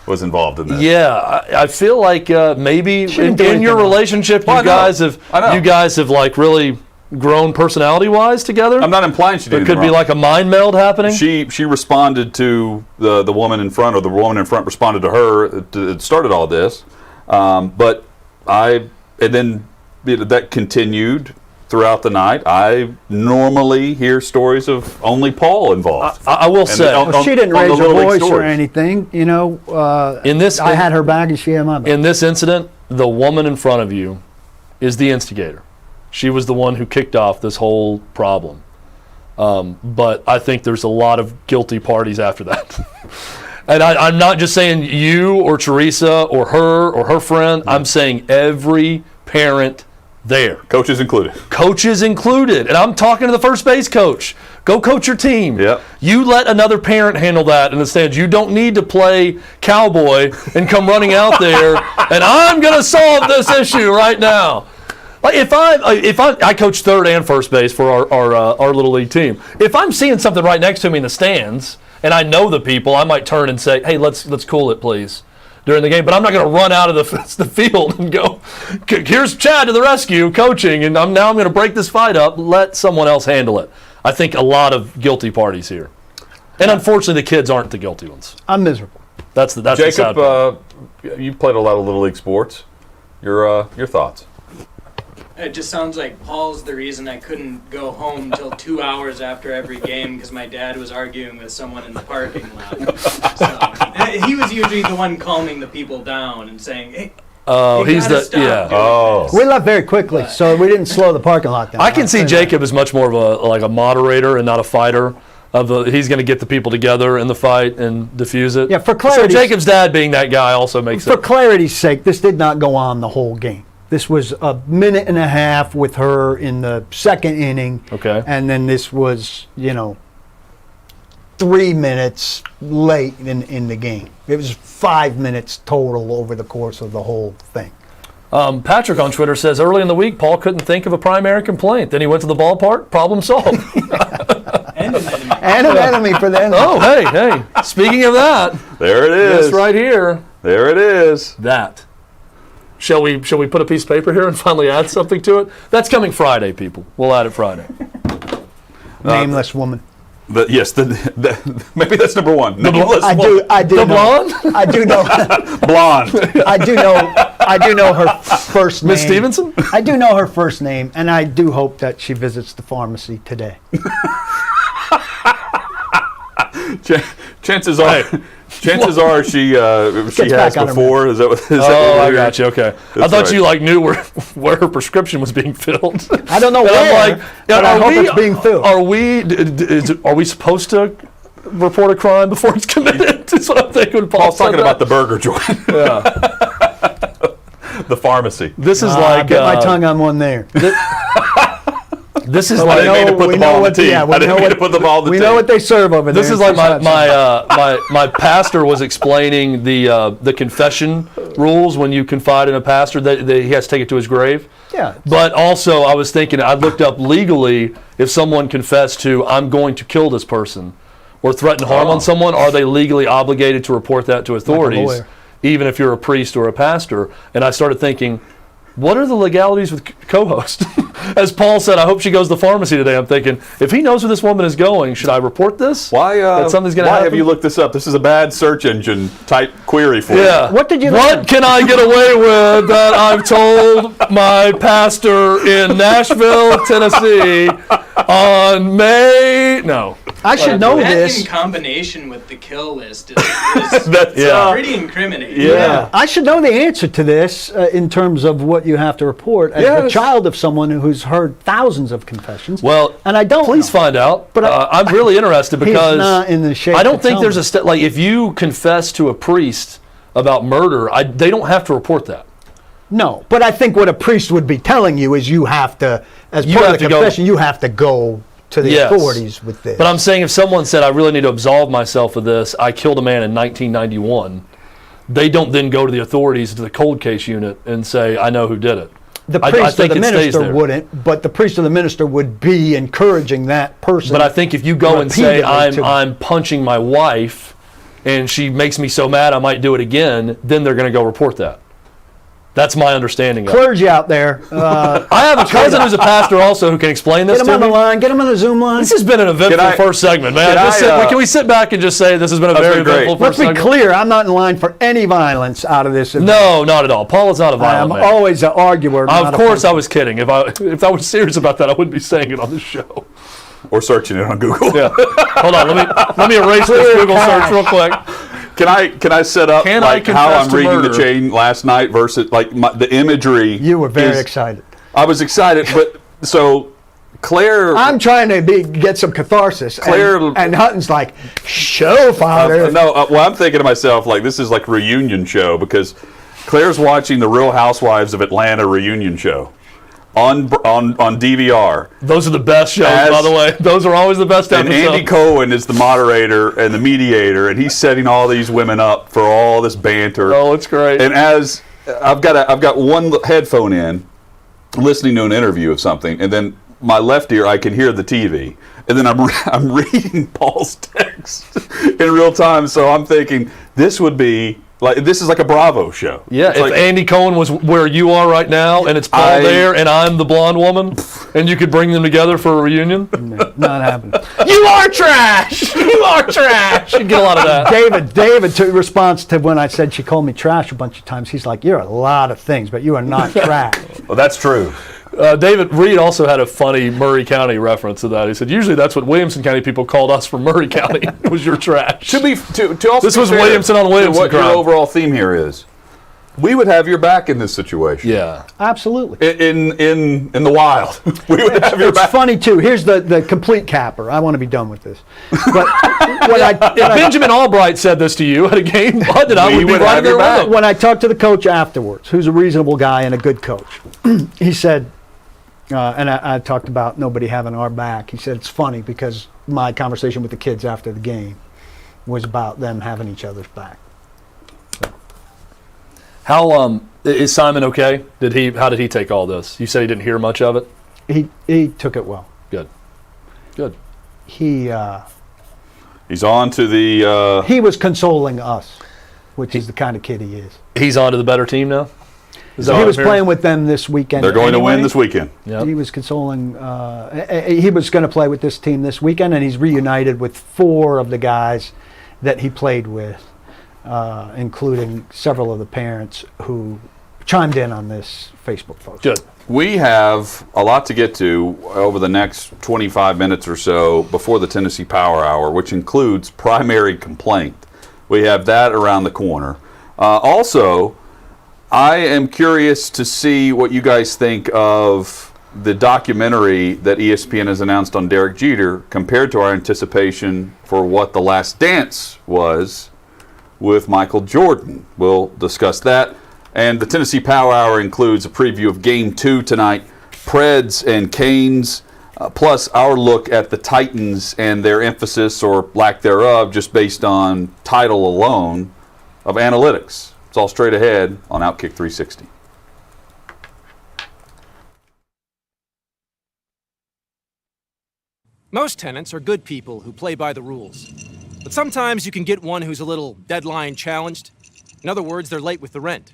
was involved in this. Yeah, I feel like maybe She didn't in do your anything wrong. relationship, Well, I you know. guys have like really grown personality-wise together. I'm not implying she did There anything could be wrong. like a mind meld happening. She responded to the woman in front, or the woman in front responded to her. It started all this, but then that continued throughout the night. I normally hear stories of only Paul involved. I will And say, Well, she didn't on the raise her Little League voice or stories. anything. You know, In this- I had her back and she had my back. in this incident, the woman in front of you is the instigator. She was the one who kicked off this whole problem. But I think there's a lot of guilty parties after that. And I'm not just saying you or Teresa or her friend. I'm saying every parent there. Coaches included. Coaches included. And I'm talking to the first base coach. Go coach your team. Yep. You let another parent handle that in the stands. You don't need to play cowboy and come running out there and I'm going to solve this issue right now. Like if I coach third and first base for our little league team. If I'm seeing something right next to me in the stands and I know the people, I might turn and say, "Hey, let's cool it, please," during the game. But I'm not going to run out of the field and go, "Here's Chad to the rescue, coaching," and I'm going to break this fight up. Let someone else handle it. I think a lot of guilty parties here, and unfortunately, the kids aren't the guilty ones. I'm miserable. That's the sad part. Jacob, you played a lot of Little League sports. Your thoughts? It just sounds like Paul's the reason I couldn't go home till 2 hours after every game because my dad was arguing with someone in the parking lot. So, he was usually the one calming the people down and saying, "Hey, Oh, you he's gotta the stop yeah. doing Oh. this." We left very quickly, so we didn't slow the parking lot down. I can see Jacob as much more of a moderator and not a fighter. He's going to get the people together in the fight and diffuse it. Yeah, for So clarity. Jacob's dad being that guy also makes For it. clarity's sake, this did not go on the whole game. This was a minute and a half with her in the second inning. Okay. And then this was, 3 minutes late in the game. It was 5 minutes total over the course of the whole thing. Patrick on Twitter says, early in the week, Paul couldn't think of a primary complaint. Then he went to the ballpark, problem solved. And an enemy. And an enemy for the enemy. Oh, hey. Speaking of that, There it is. this right here, There it is. that. Shall we put a piece of paper here and finally add something to it? That's coming Friday, people. We'll add it Friday. Nameless woman. But yes, maybe that's number one. Nameless I woman. do The know. blonde? I do know. Blonde. I do know her first name. Miss Stevenson? I do know her first name, and I do hope that she visits the pharmacy today. Chances are she Gets has back on her before. Is that what? Oh, I got you. Okay. I That's thought right. you knew where her prescription was being filled. I don't know And where, I'm like, but I hope it's being filled. Are we supposed to report a crime before it's committed? That's what I'm thinking. When Paul Paul's said talking that. about the burger joint, Yeah. the pharmacy. This is I like bit my tongue on one there. this is I like didn't mean to put the ball on the tee. yeah, I didn't mean to put the ball on the we tee. know what they serve over there. this is like my pastor was explaining the confession rules when you confide in a pastor that he has to take it to his grave. Yeah. But also, I was thinking, I looked up legally, if someone confessed to, I'm going to kill this person, or threaten harm on someone, are they legally obligated to report that to authorities, lawyer. even if you're a priest or a pastor? And I started thinking, what are the legalities with co-host? As Paul said, I hope she goes to the pharmacy today. I'm thinking, if he knows where this woman is going, should I report this? Why? That something's gonna why happen? have you looked this up? This is a bad search engine type query for Yeah. What did you What learn? can I get away with that I've told my pastor in Nashville, Tennessee on May? No. I should know That this. in combination with the kill list is That's, Yeah. pretty incriminating. Yeah. I should know the answer to this in terms of what you have to report as the Yes. child of someone who's heard thousands of confessions. Well, and I don't. please know. find out. But I'm really interested He's because not in the shape I don't to think tell there's me. a step like if you confess to a priest about murder, they don't have to report that. No, but I think what a priest would be telling you is you have to, as You part have of the to go- confession, you have to go to the Yes. authorities with this. But I'm saying if someone said, I really need to absolve myself of this, I killed a man in 1991, they don't then go to the authorities, to the cold case unit, and say, I know who did it. the I priest or think the it stays minister there. wouldn't, but the priest or the minister would be encouraging that person. But I think if you go and say, repeatedly I'm punching my wife, and she makes me so mad I might do it again, then they're going to go report that. That's my understanding of it. clergy out there, I have a cousin who's a pastor also who can explain this get to them on me. the line, get them on the Zoom line. This has been an eventful Can I- first segment, man. can Can we sit back and just say this has been a That's very been great. eventful Let's first be segment? clear, I'm not in line for any violence out of this event. No, not at all. Paul is not a I violent am man. always an arguer. not Of a course, puncher. I was kidding. If I was serious about that, I wouldn't be saying it on this show. Or searching it on Google. Yeah. Hold on. Let me erase this Google search real quick. Can I set up Can I like how confess I'm to reading murder? the chain last night versus like the imagery? You were very is- excited. I was excited, but so Claire. I'm trying to get some catharsis. Claire- and Hutton's like, show, Father. well, I'm thinking to myself like this is like reunion show because Claire's watching the Real Housewives of Atlanta reunion show on DVR. Those are the best shows, As- by the way. Those are always the best And episodes. Andy Cohen is the moderator and the mediator, and he's setting all these women up for all this banter. Oh, it's great. And as I've got one headphone in, listening to an interview of something, and then my left ear I can hear the TV, and then I'm reading Paul's text in real time. So I'm thinking this is like a Bravo show. Yeah, It's if like, Andy Cohen was where you are right now, and it's Paul there, and I'm the blonde woman, and you could bring them together for a reunion. Not happening. You are trash. You are trash. You'd get a lot of that. David, to response to when I said she called me trash a bunch of times, he's like, you're a lot of things, but you are not trash. well, that's true. David Reed also had a funny Murray County reference to that. He said, usually that's what Williamson County people called us from Murray County, was your trash. To also This be was fair Williamson on to Williamson what your crime. overall theme here is. We would have your back in this situation. Yeah. Absolutely. In the wild, we would have your It's back. funny, too. Here's the complete capper. I want to be done with this. But If Benjamin Albright said this to you at a game, I would be would right have there your with back. him. when I talked to the coach afterwards, who's a reasonable guy and a good coach, he said, and I talked about nobody having our back. He said, it's funny because my conversation with the kids after the game was about them having each other's back. How Is Simon okay? How did he take all this? You said he didn't hear much of it? He took it well. Good. He's on to the... he was consoling us, which is the kind of kid he is. He's on to the better team now? He was playing with them this weekend. They're going to win this weekend. Yep. He was consoling. He was going to play with this team this weekend, and he's reunited with 4 of the guys that he played with, including several of the parents who chimed in on this Facebook post. Good. We have a lot to get to over the next 25 minutes or so before the Tennessee Power Hour, which includes primary complaint. We have that around the corner. Also, I am curious to see what you guys think of the documentary that ESPN has announced on Derek Jeter compared to our anticipation for what The Last Dance was with Michael Jordan. We'll discuss that. And the Tennessee Power Hour includes a preview of Game 2 tonight, Preds and Canes, plus our look at the Titans and their emphasis or lack thereof just based on title alone of analytics. It's all straight ahead on OutKick 360. Most tenants are good people who play by the rules. But sometimes you can get one who's a little deadline challenged. In other words, they're late with the rent.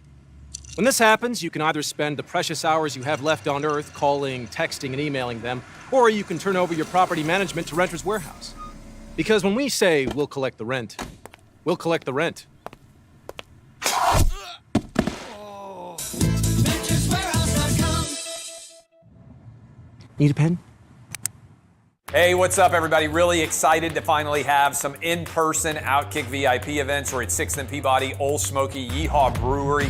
When this happens, you can either spend the precious hours you have left on Earth calling, texting, and emailing them, or you can turn over your property management to Renters Warehouse. Because when we say we'll collect the rent, we'll collect the rent. Need a pen? Hey, what's up, everybody? Really excited to finally have some in-person OutKick VIP events. We're at 6th and Peabody, Old Smoky, Yeehaw Brewery.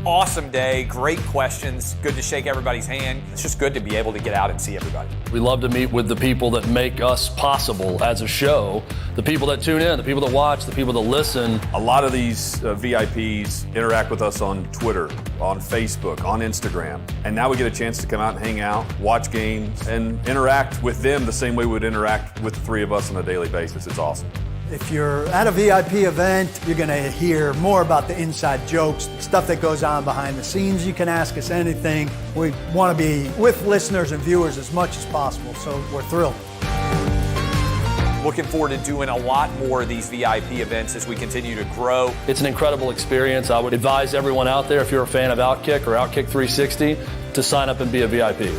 Awesome day, great questions, good to shake everybody's hand. It's just good to be able to get out and see everybody. We love to meet with the people that make us possible as a show, the people that tune in, the people that watch, the people that listen. A lot of these VIPs interact with us on Twitter, on Facebook, on Instagram. And now we get a chance to come out and hang out, watch games, and interact with them the same way we would interact with the 3 of us on a daily basis. It's awesome. If you're at a VIP event, you're going to hear more about the inside jokes, stuff that goes on behind the scenes. You can ask us anything. We want to be with listeners and viewers as much as possible, so we're thrilled. Looking forward to doing a lot more of these VIP events as we continue to grow. It's an incredible experience. I would advise everyone out there, if you're a fan of OutKick or OutKick 360, to sign up and be a VIP.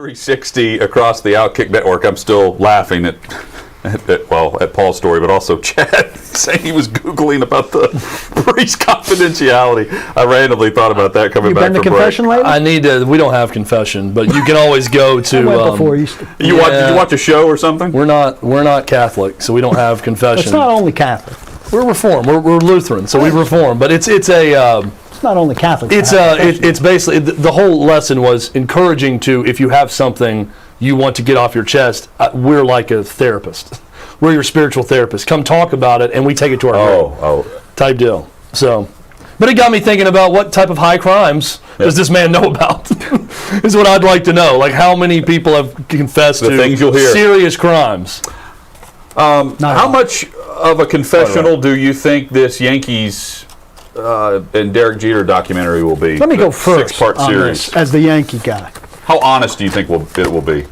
360 across the OutKick network. I'm still laughing at Paul's story, but also Chad saying he was Googling about the priest confidentiality. I randomly thought about that coming back from break. You been to confession lately? I need to. We don't have confession, but you can always go to. I went before Easter. Did you watch a show or something? We're not Catholic, so we don't have confession. It's not only Catholic. We're Reformed. We're Lutheran, so we Reform. But it's It's not only Catholic. it's basically the whole lesson was encouraging to, if you have something you want to get off your chest, we're like a therapist. We're your spiritual therapist. Come talk about it, and we take it to our grave. Type deal. So, but it got me thinking about what type of high crimes does this man know about? Is what I'd like to know. Like, how many people have confessed to things you'll hear. Serious crimes? How much of a confessional do you think this Yankees and Derek Jeter documentary will be? Let me go first 6-part on series. this as the Yankee guy. How honest do you think it will be?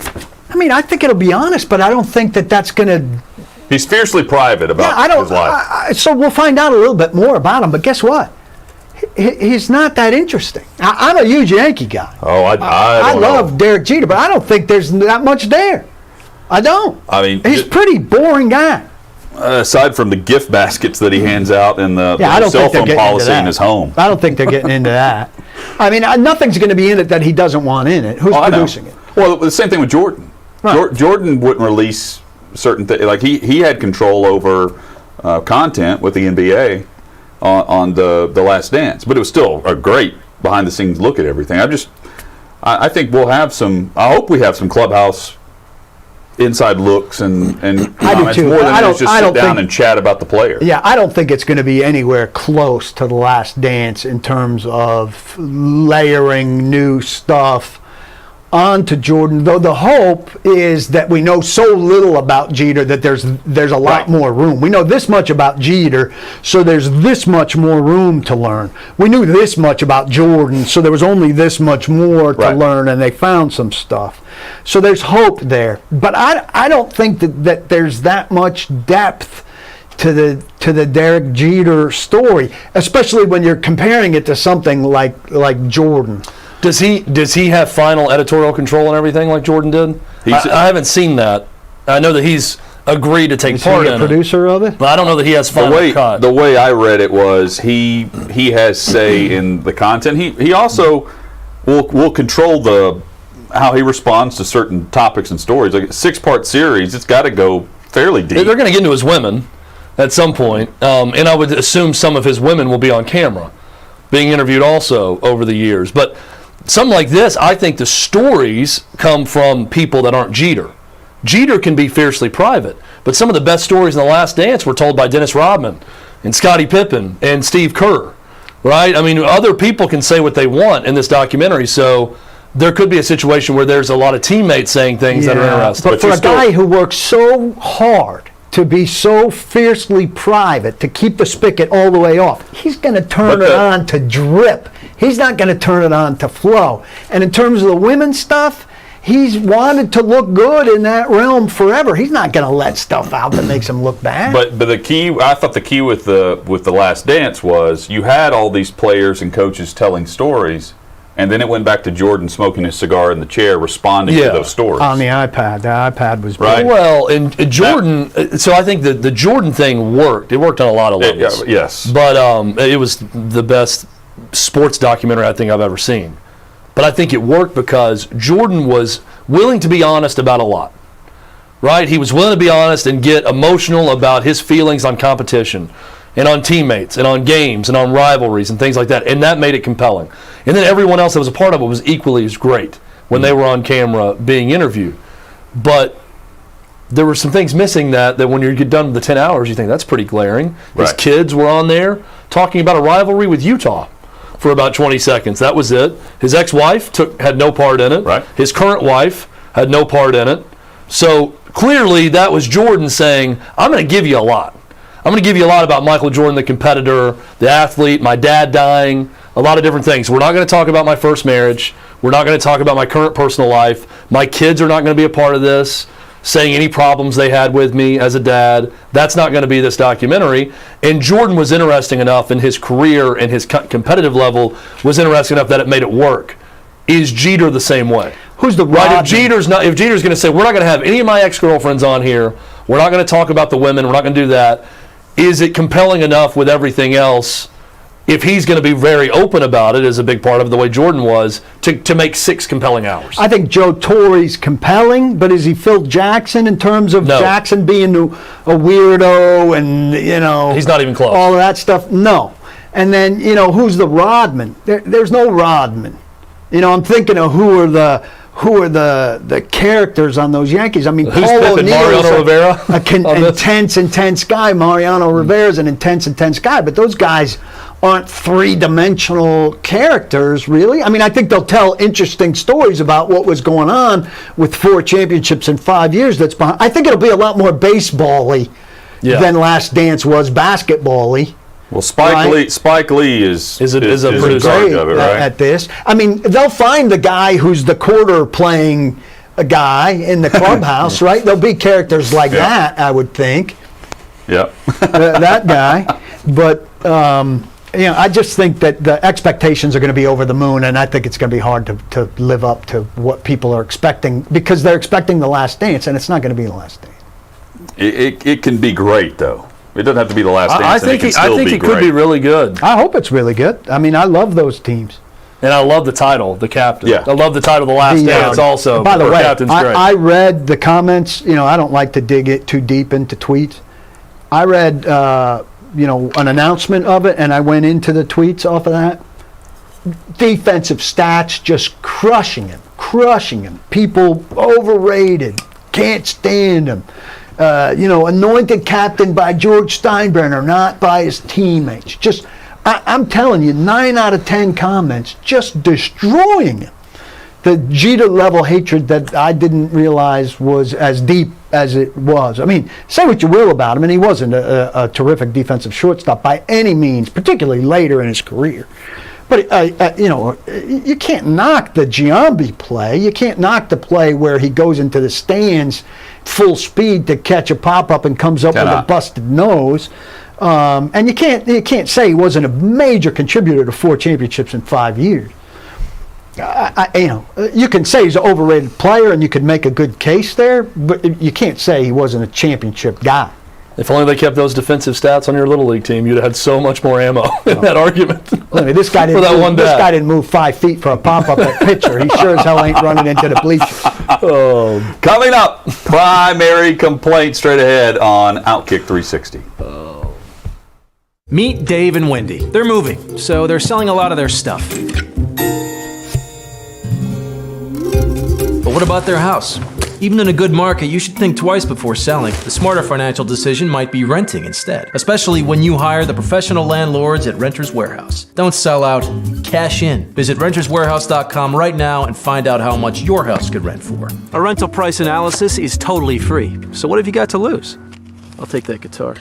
I mean, I think it'll be honest, but I don't think that's going to. He's fiercely private about his life. So we'll find out a little bit more about him. But guess what? He's not that interesting. I'm a huge Yankee guy. Oh, I love Derek Jeter, but I don't think there's that much there. I don't. I mean, he's a pretty boring guy. Aside from the gift baskets that he hands out and the I don't cell think phone policy in his home. I don't think they're getting into that. I mean, nothing's going to be in it that he doesn't want in it. Who's producing it? Well, the same thing with Jordan. Right. Jordan wouldn't release certain things. Like he had control over content with the NBA on the Last Dance, but it was still a great behind-the-scenes look at everything. I think we'll have some. I hope we have some clubhouse inside looks and I do it's too. more than just sit down and chat about the player. Yeah, I don't think it's going to be anywhere close to the Last Dance in terms of layering new stuff onto Jordan. Though the hope is that we know so little about Jeter that there's a lot more room. We know this much about Jeter, so there's this much more room to learn. We knew this much about Jordan, so there was only this much more to learn, and they found some stuff. So there's hope there. But I don't think that there's that much depth to the Derek Jeter story, especially when you're comparing it to something like Jordan. Does he have final editorial control and everything like Jordan did? I haven't seen that. I know that he's agreed to take part in it. Is he a producer of it? But I don't know that he has final cut. The way I read it was he has say in the content. He also will control how he responds to certain topics and stories. Like a 6-part series, it's got to go fairly deep. They're going to get into his women at some point, and I would assume some of his women will be on camera, being interviewed also over the years. But something like this, I think the stories come from people that aren't Jeter. Jeter can be fiercely private, but some of the best stories in The Last Dance were told by Dennis Rodman and Scottie Pippen and Steve Kerr, right? I mean, other people can say what they want in this documentary, so there could be a situation where there's a lot of teammates saying things that are interesting. But for a guy who works so hard to be so fiercely private, to keep the spigot all the way off, he's going to turn it on to drip. He's not going to turn it on to flow. And in terms of the women's stuff, he's wanted to look good in that realm forever. He's not going to let stuff out that makes him look bad. But the key, I thought the key with the Last Dance was you had all these players and coaches telling stories, and then it went back to Jordan smoking his cigar in the chair, responding to those stories. On the iPad. The iPad was right. Well, and Jordan, so I think the Jordan thing worked. It worked on a lot of levels. Yes. But it was the best sports documentary I think I've ever seen. But I think it worked because Jordan was willing to be honest about a lot. Right? He was willing to be honest and get emotional about his feelings on competition and on teammates and on games and on rivalries and things like that. And that made it compelling. And then everyone else that was a part of it was equally as great when they were on camera being interviewed. But there were some things missing that when you get done with the 10 hours, you think that's pretty glaring. His kids were on there talking about a rivalry with Utah for about 20 seconds. That was it. His ex-wife had no part in it. Right. His current wife had no part in it. So clearly that was Jordan saying, I'm going to give you a lot. I'm going to give you a lot about Michael Jordan, the competitor, the athlete, my dad dying, a lot of different things. We're not going to talk about my first marriage. We're not going to talk about my current personal life. My kids are not going to be a part of this, saying any problems they had with me as a dad. That's not going to be this documentary. And Jordan was interesting enough in his career and his competitive level was interesting enough that it made it work. Is Jeter the same way? Who's the Right, Rodman? if Jeter's going to say, we're not going to have any of my ex-girlfriends on here, we're not going to talk about the women, we're not going to do that, is it compelling enough with everything else, if he's going to be very open about it, as a big part of the way Jordan was, to make 6 compelling hours? I think Joe Torre's compelling, but is he Phil Jackson in terms of No. Jackson being a weirdo and, you know... He's not even close. All of that stuff? No. And then, you know, who's the Rodman? There's no Rodman. You know, I'm thinking of who are the characters on those Yankees. I mean, Who's Paul Pippen, O'Neill's Mariano Rivera? intense guy. Mariano Rivera's an intense guy, but those guys aren't three-dimensional characters, really. I mean, I think they'll tell interesting stories about what was going on with 4 championships in 5 years that's behind. I think it'll be a lot more baseball-y than Last Dance was basketball-y. Well, Spike Lee is a producer Great of it, right? at this. I mean, they'll find the guy who's the quarter playing a guy in the clubhouse, right? There'll be characters like that, I would think. Yep. That guy. But, you know, I just think that the expectations are going to be over the moon, and I think it's going to be hard to live up to what people are expecting, because they're expecting The Last Dance, and it's not going to be The Last Dance. It can be great, though. It doesn't have to be The Last Dance. I think it could be really good. I hope it's really good. I mean, I love those teams. And I love the title, The Captain. Yeah. I love the title, The Last Dance, also. By the way, Captain's great. I read the comments. You know, I don't like to dig it too deep into tweets. I read, you know, an announcement of it, and I went into the tweets off of that. Defensive stats just crushing him. People overrated, can't stand him. You know, anointed captain by George Steinbrenner, not by his teammates. Just, I'm telling you, 9 out of 10 comments just destroying him. The Jeter-level hatred that I didn't realize was as deep as it was. I mean, say what you will about him, and he wasn't a terrific defensive shortstop by any means, particularly later in his career. But, you know, you can't knock the Giambi play. You can't knock the play where he goes into the stands full speed to catch a pop-up and comes up with a busted nose. And you can't say he wasn't a major contributor to 4 championships in 5 years. You know, you can say he's an overrated player, and you could make a good case there, but you can't say he wasn't a championship guy. If only they kept those defensive stats on your Little League team, you'd have had so much more ammo in that argument. I mean, this guy didn't move 5 feet for a pop-up at pitcher. He sure as hell ain't running into the bleachers. Coming up, primary complaint straight ahead on OutKick 360. Meet Dave and Wendy. They're moving, so they're selling a lot of their stuff. But what about their house? Even in a good market, you should think twice before selling. The smarter financial decision might be renting instead, especially when you hire the professional landlords at Renters Warehouse. Don't sell out, cash in. Visit renterswarehouse.com right now and find out how much your house could rent for. A rental price analysis is totally free. So what have you got to lose? I'll take that guitar.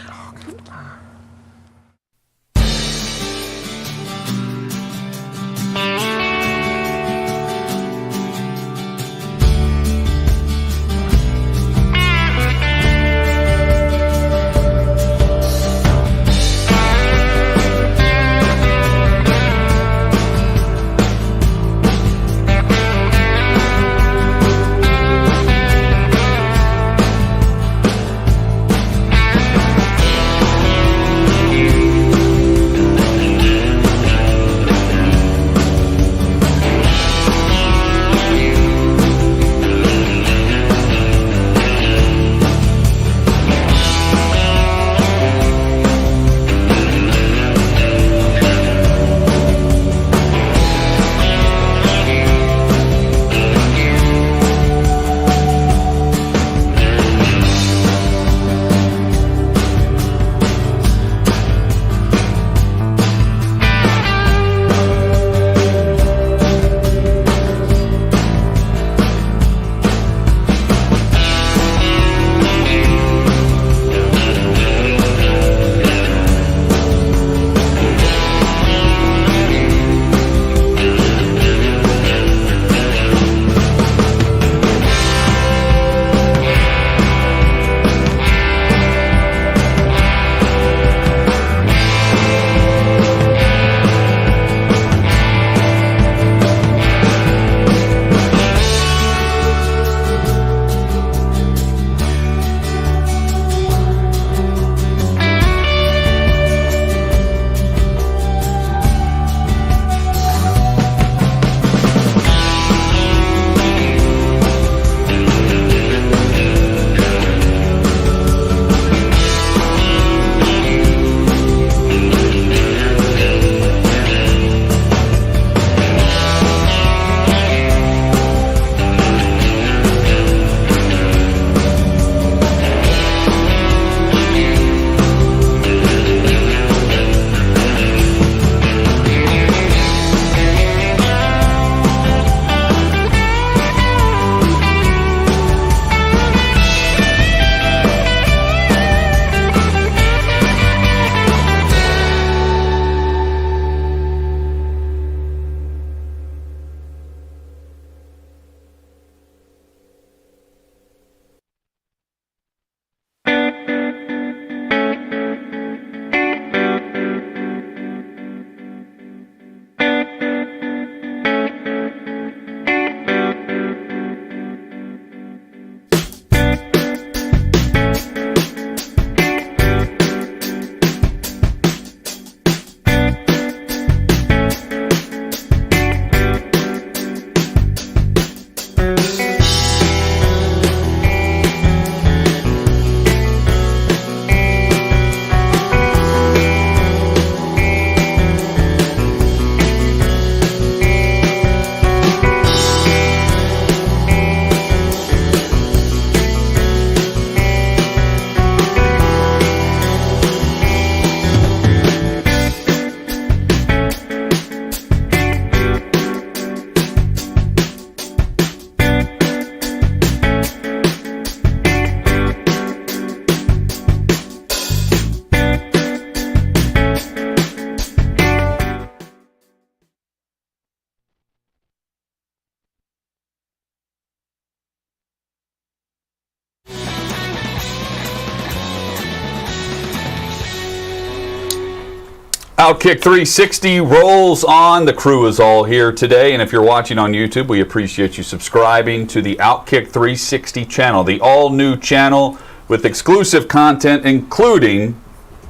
OutKick 360 rolls on. The crew is all here today. And if you're watching on YouTube, we appreciate you subscribing to the OutKick 360 channel, the all-new channel with exclusive content, including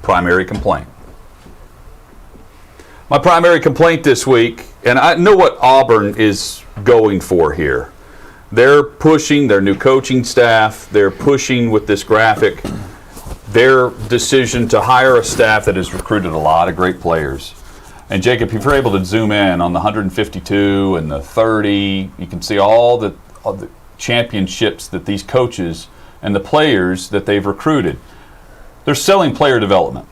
Primary Complaint. My primary complaint this week, and I know what Auburn is going for here. They're pushing their new coaching staff. They're pushing with this graphic their decision to hire a staff that has recruited a lot of great players. And Jacob, if you're able to zoom in on the 152 and the 30, you can see all the championships that these coaches and the players that they've recruited. They're selling player development.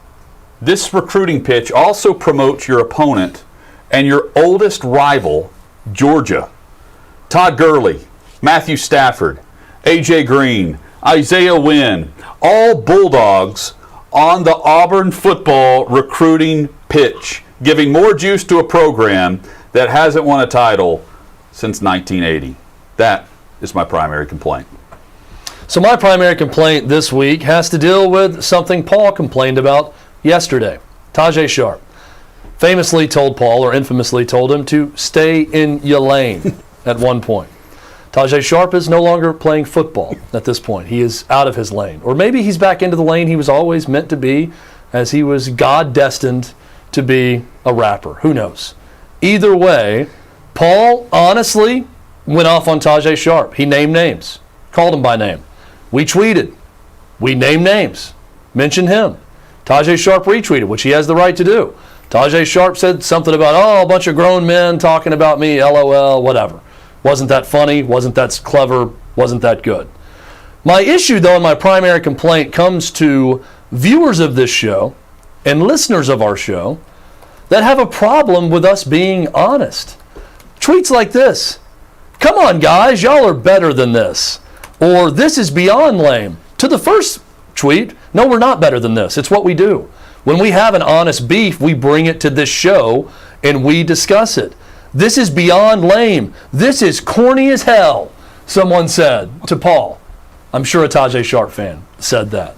This recruiting pitch also promotes your opponent and your oldest rival, Georgia. Todd Gurley, Matthew Stafford, A.J. Green, Isaiah Wynn, all Bulldogs on the Auburn football recruiting pitch, giving more juice to a program that hasn't won a title since 1980. That is my primary complaint. So my primary complaint this week has to deal with something Paul complained about yesterday. Tajae Sharpe famously told Paul, or infamously told him, to stay in your lane at one point. Tajae Sharpe is no longer playing football at this point. He is out of his lane. Or maybe he's back into the lane he was always meant to be, as he was God-destined to be a rapper. Who knows? Either way, Paul honestly went off on Tajae Sharpe. He named names, called him by name. We tweeted. We named names, mentioned him. Tajae Sharpe retweeted, which he has the right to do. Tajae Sharpe said something about, oh, a bunch of grown men talking about me, LOL, whatever. Wasn't that funny? Wasn't that clever? Wasn't that good? My issue, though, and my primary complaint comes to viewers of this show and listeners of our show that have a problem with us being honest. Tweets like this: come on, guys, y'all are better than this. Or this is beyond lame. To the first tweet, no, we're not better than this. It's what we do. When we have an honest beef, we bring it to this show and we discuss it. This is beyond lame. This is corny as hell, someone said to Paul. I'm sure a Tajae Sharpe fan said that.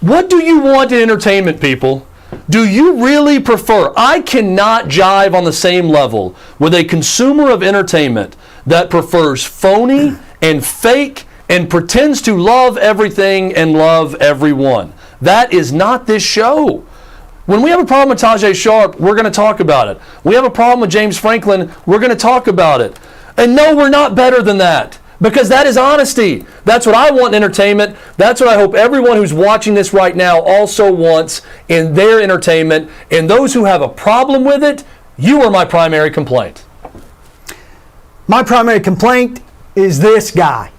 What do you want in entertainment, people? Do you really prefer? I cannot jive on the same level with a consumer of entertainment that prefers phony and fake and pretends to love everything and love everyone. That is not this show. When we have a problem with Tajae Sharpe, we're going to talk about it. We have a problem with James Franklin, we're going to talk about it. And no, we're not better than that, because that is honesty. That's what I want in entertainment. That's what I hope everyone who's watching this right now also wants in their entertainment. And those who have a problem with it, you are my primary complaint. My primary complaint is this guy.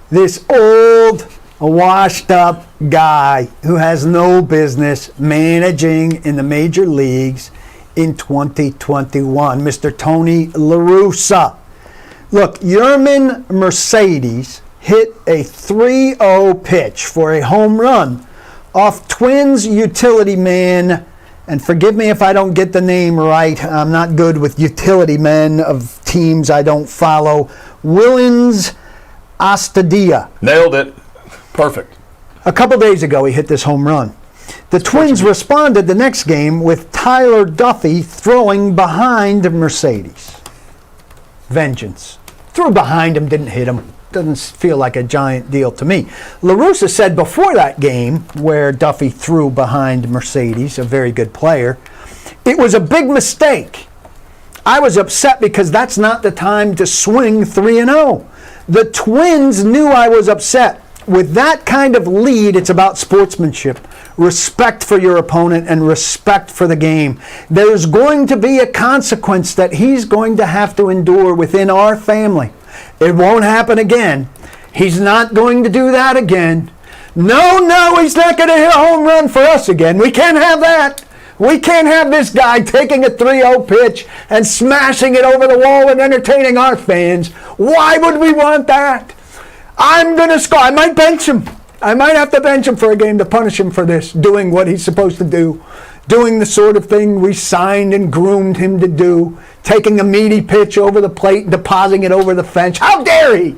This old, washed up guy who has no business managing in the major leagues in 2021, Mr. Tony La Russa. Look, Yerman Mercedes hit a 3-0 pitch for a home run off Twins utility man, and forgive me if I don't get the name right, I'm not good with utility men of teams I don't follow, Willens Astadia. Nailed it. Perfect. A couple days ago, he hit this home run. The Twins responded the next game with Tyler Duffy throwing behind Mercedes. Vengeance. Threw behind him, didn't hit him. Doesn't feel like a giant deal to me. La Russa said before that game, where Duffy threw behind Mercedes, a very good player, it was a big mistake. I was upset because that's not the time to swing 3-0. The Twins knew I was upset. With that kind of lead, it's about sportsmanship, respect for your opponent, and respect for the game. There's going to be a consequence that he's going to have to endure within our family. It won't happen again. He's not going to do that again. No, he's not going to hit a home run for us again. We can't have that. We can't have this guy taking a 3-0 pitch and smashing it over the wall and entertaining our fans. Why would we want that? I'm going to score. I might bench him. I might have to bench him for a game to punish him for this, doing what he's supposed to do, doing the sort of thing we signed and groomed him to do, taking a meaty pitch over the plate, depositing it over the fence. How dare he?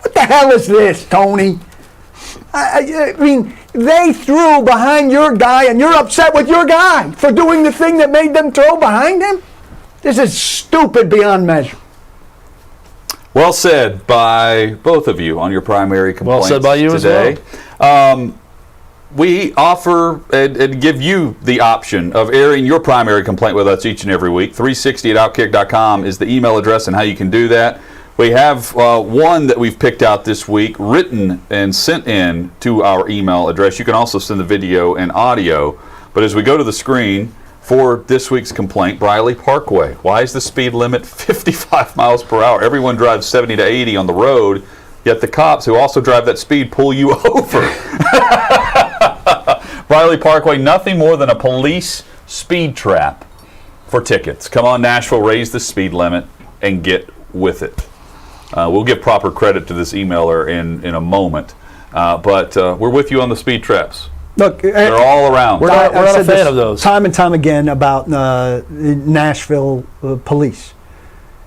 What the hell is this, Tony? I mean, they threw behind your guy, and you're upset with your guy for doing the thing that made them throw behind him? This is stupid beyond measure. Well said by both of you on your primary complaints Well said by you today. as well. We offer and give you the option of airing your primary complaint with us each and every week. 360@outkick.com is the email address and how you can do that. We have one that we've picked out this week, written and sent in to our email address. You can also send the video and audio. But as we go to the screen for this week's complaint, Briley Parkway. Why is the speed limit 55 miles per hour? Everyone drives 70 to 80 on the road, yet the cops who also drive that speed pull you over. Briley Parkway, nothing more than a police speed trap for tickets. Come on, Nashville, raise the speed limit and get with it. We'll give proper credit to this emailer in a moment, but we're with you on the speed traps. Look, they're all around. We're not a fan of those. Time and time again about Nashville police.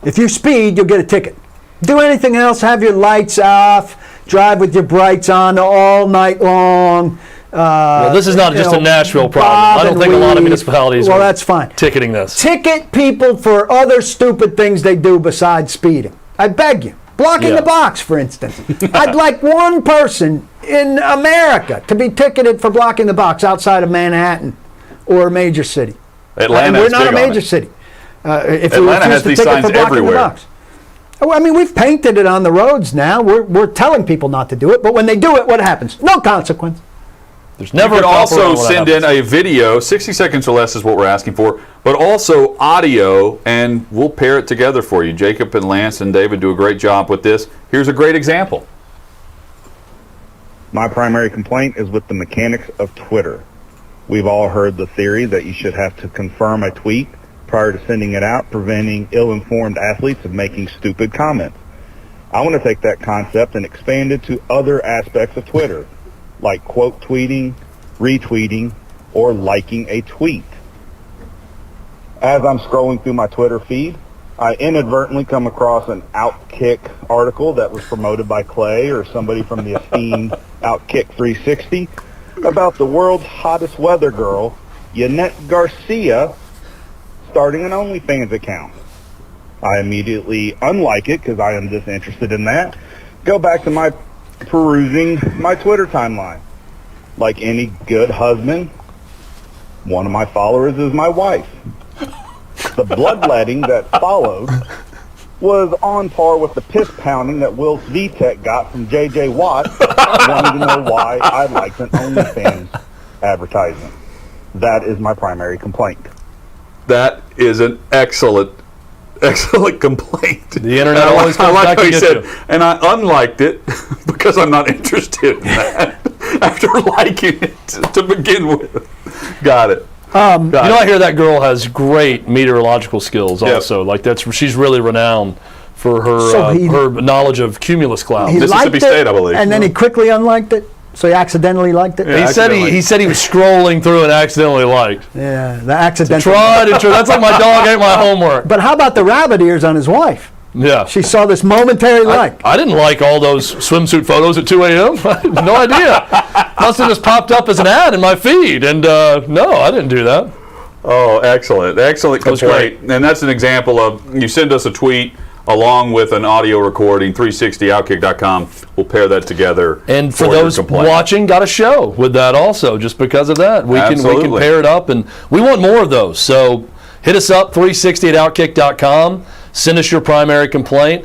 If you speed, you'll get a ticket. Do anything else, have your lights off, drive with your brights on all night long. Well, this is not just a Nashville problem. I don't think a lot of municipalities are that's fine. ticketing this. Ticket people for other stupid things they do besides speeding. I beg you. Blocking the box, for instance. I'd like one person in America to be ticketed for blocking the box outside of Manhattan or a major city. Atlanta, we're not a major city. If Atlanta has these signs everywhere. The box. I mean, we've painted it on the roads now. We're telling people not to do it, but when they do it, what happens? No consequence. There's never you could also send in a video, 60 seconds or less is what we're asking for, but also audio, and we'll pair it together for you. Jacob and Lance and David do a great job with this. Here's a great example. My primary complaint is with the mechanics of Twitter. We've all heard the theory that you should have to confirm a tweet prior to sending it out, preventing ill-informed athletes of making stupid comments. I want to take that concept and expand it to other aspects of Twitter, like quote tweeting, retweeting, or liking a tweet. As I'm scrolling through my Twitter feed, I inadvertently come across an OutKick article that was promoted by Clay or somebody from the esteemed OutKick 360 about the world's hottest weather girl, Yanette Garcia, starting an OnlyFans account. I immediately unlike it because I am disinterested in that. Go back to my perusing my Twitter timeline. Like any good husband, one of my followers is my wife. The bloodletting that followed was on par with the piss pounding that Will Svitek got from J.J. Watt wanting to know why I liked an OnlyFans advertisement. That is my primary complaint. That is an excellent complaint. The internet always comes back to get you. And I unliked it because I'm not interested in that after liking it to begin with. Got it. I hear that girl has great meteorological skills also. Like she's really renowned for her her knowledge of cumulus clouds. Mississippi State, I believe. And then he quickly unliked it. So he accidentally liked it? Yeah, he said he was scrolling through and accidentally liked. Yeah, the accidental. Tried and tried. That's like my dog ate my homework. But how about the rabbit ears on his wife? Yeah. She saw this momentary like. I didn't like all those swimsuit photos at 2 a.m. I had no idea. Must have just popped up as an ad in my feed. And no, I didn't do that. Oh, excellent. Excellent complaint. And that's an example of you send us a tweet along with an audio recording, 360outkick.com. We'll pair that together. And for those watching, got a show with that also, just because of that. We can pair it up, and we want more of those. So hit us up, 360@outkick.com. Send us your primary complaint.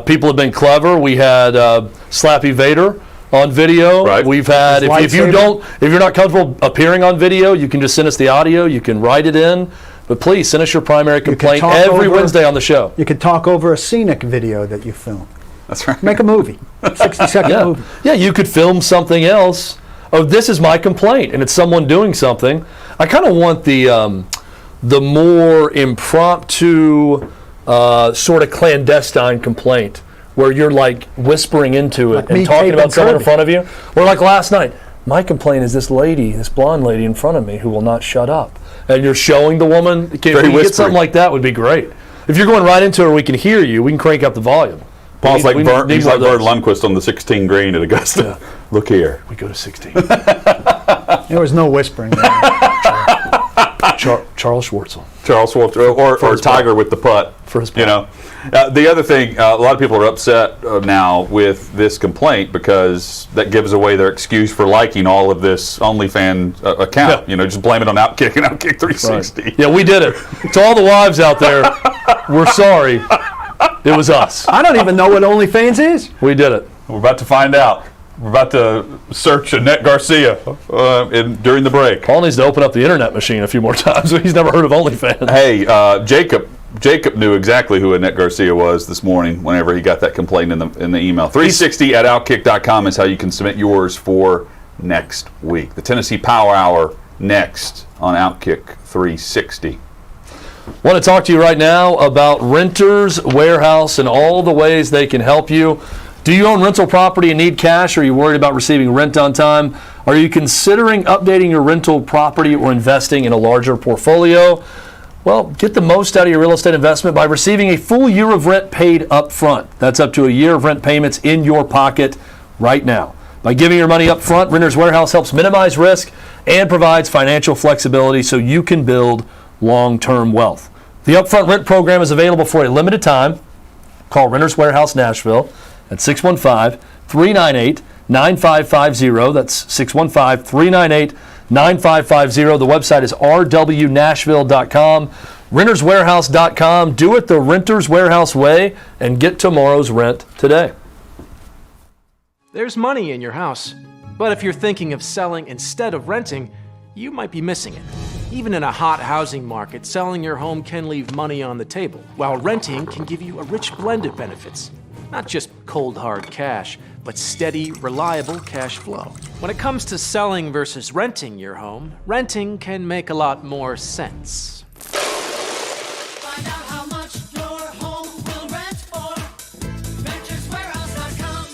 People have been clever. We had Slappy Vader on video. Right. We've had if you're not comfortable appearing on video, you can just send us the audio. You can write it in. But please send us your primary complaint every Wednesday on the show. You can talk over a scenic video that you film. That's right. Make a movie, 60-second movie. Yeah, you could film something else. Oh, this is my complaint, and it's someone doing something. I kind of want the more impromptu, sort of clandestine complaint where you're like whispering into it and talking about someone in front of you. Or like last night, my complaint is this blonde lady in front of me who will not shut up. And you're showing the woman. If you get something like that, would be great. If you're going right into her, we can hear you. We can crank up the volume. Paul's like Bert Lundquist on the 16 green at Augusta. Look here. We go to 16. There was no whispering there. Charles Schwartzel. Charles Schwartzel, or Tiger with the putt. For his putt. You know. The other thing, a lot of people are upset now with this complaint because that gives away their excuse for liking all of this OnlyFans account. Yeah. You know, just blame it on OutKick and OutKick 360. Right. Yeah, we did it. To all the wives out there, we're sorry. It was us. I don't even know what OnlyFans is. We did it. We're about to find out. We're about to search Annette Garcia during the break. Paul needs to open up the internet machine a few more times. He's never heard of OnlyFans. Hey, Jacob knew exactly who Annette Garcia was this morning whenever he got that complaint in the email. 360 at outkick.com is how you can submit yours for next week. The Tennessee Power Hour next on OutKick 360. Want to talk to you right now about Renters Warehouse and all the ways they can help you. Do you own rental property and need cash? Are you worried about receiving rent on time? Are you considering updating your rental property or investing in a larger portfolio? Well, get the most out of your real estate investment by receiving a full year of rent paid up front. That's up to a year of rent payments in your pocket right now. By giving your money up front, Renters Warehouse helps minimize risk and provides financial flexibility so you can build long-term wealth. The upfront rent program is available for a limited time. Call Renters Warehouse Nashville at 615-398-9550. That's 615-398-9550. The website is rwnashville.com, renterswarehouse.com. Do it the Renters Warehouse way and get tomorrow's rent today. There's money in your house, but if you're thinking of selling instead of renting, you might be missing it. Even in a hot housing market, selling your home can leave money on the table, while renting can give you a rich blend of benefits. Not just cold hard cash, but steady, reliable cash flow. When it comes to selling versus renting your home, renting can make a lot more sense. Find out how much your home will rent for. RentersWarehouse.com.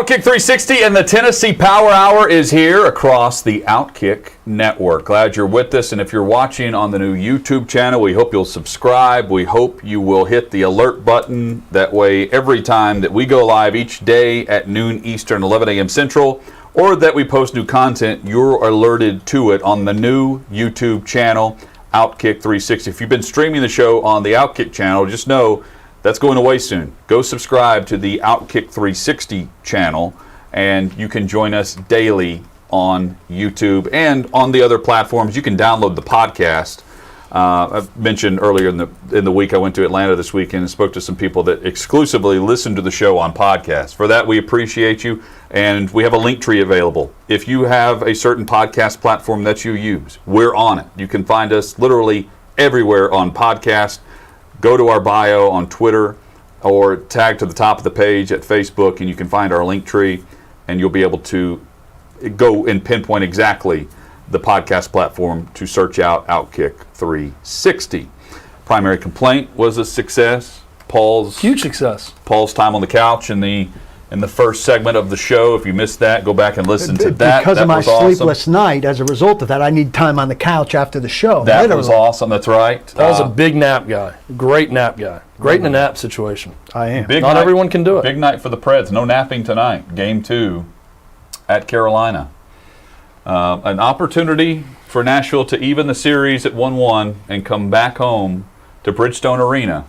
OutKick 360 and the Tennessee Power Hour is here across the OutKick network. Glad you're with us, and if you're watching on the new YouTube channel, we hope you'll subscribe. We hope you will hit the alert button. That way, every time that we go live each day at noon Eastern, 11 a.m. Central, or that we post new content, you're alerted to it on the new YouTube channel, OutKick 360. If you've been streaming the show on the OutKick channel, just know that's going away soon. Go subscribe to the OutKick 360 channel, and you can join us daily on YouTube and on the other platforms. You can download the podcast. I mentioned earlier in the week I went to Atlanta this weekend and spoke to some people that exclusively listen to the show on podcast. For that, we appreciate you, and we have a link tree available. If you have a certain podcast platform that you use, we're on it. You can find us literally everywhere on podcast. Go to our bio on Twitter or tag to the top of the page at Facebook, and you can find our link tree, and you'll be able to go and pinpoint exactly the podcast platform to search out OutKick 360. Primary Complaint was a success. Huge success. Paul's time on the couch in the first segment of the show. If you missed that, go back and listen to that. Because that of my was awesome. sleepless night, as a result of that, I need time on the couch after the show. That literally. was awesome. That's right. Paul's a big nap guy. Great nap guy. Great in a nap situation. I am. Not everyone can do it. Big night for the Preds. No napping tonight. Game 2 at Carolina. An opportunity for Nashville to even the series at 1-1 and come back home to Bridgestone Arena.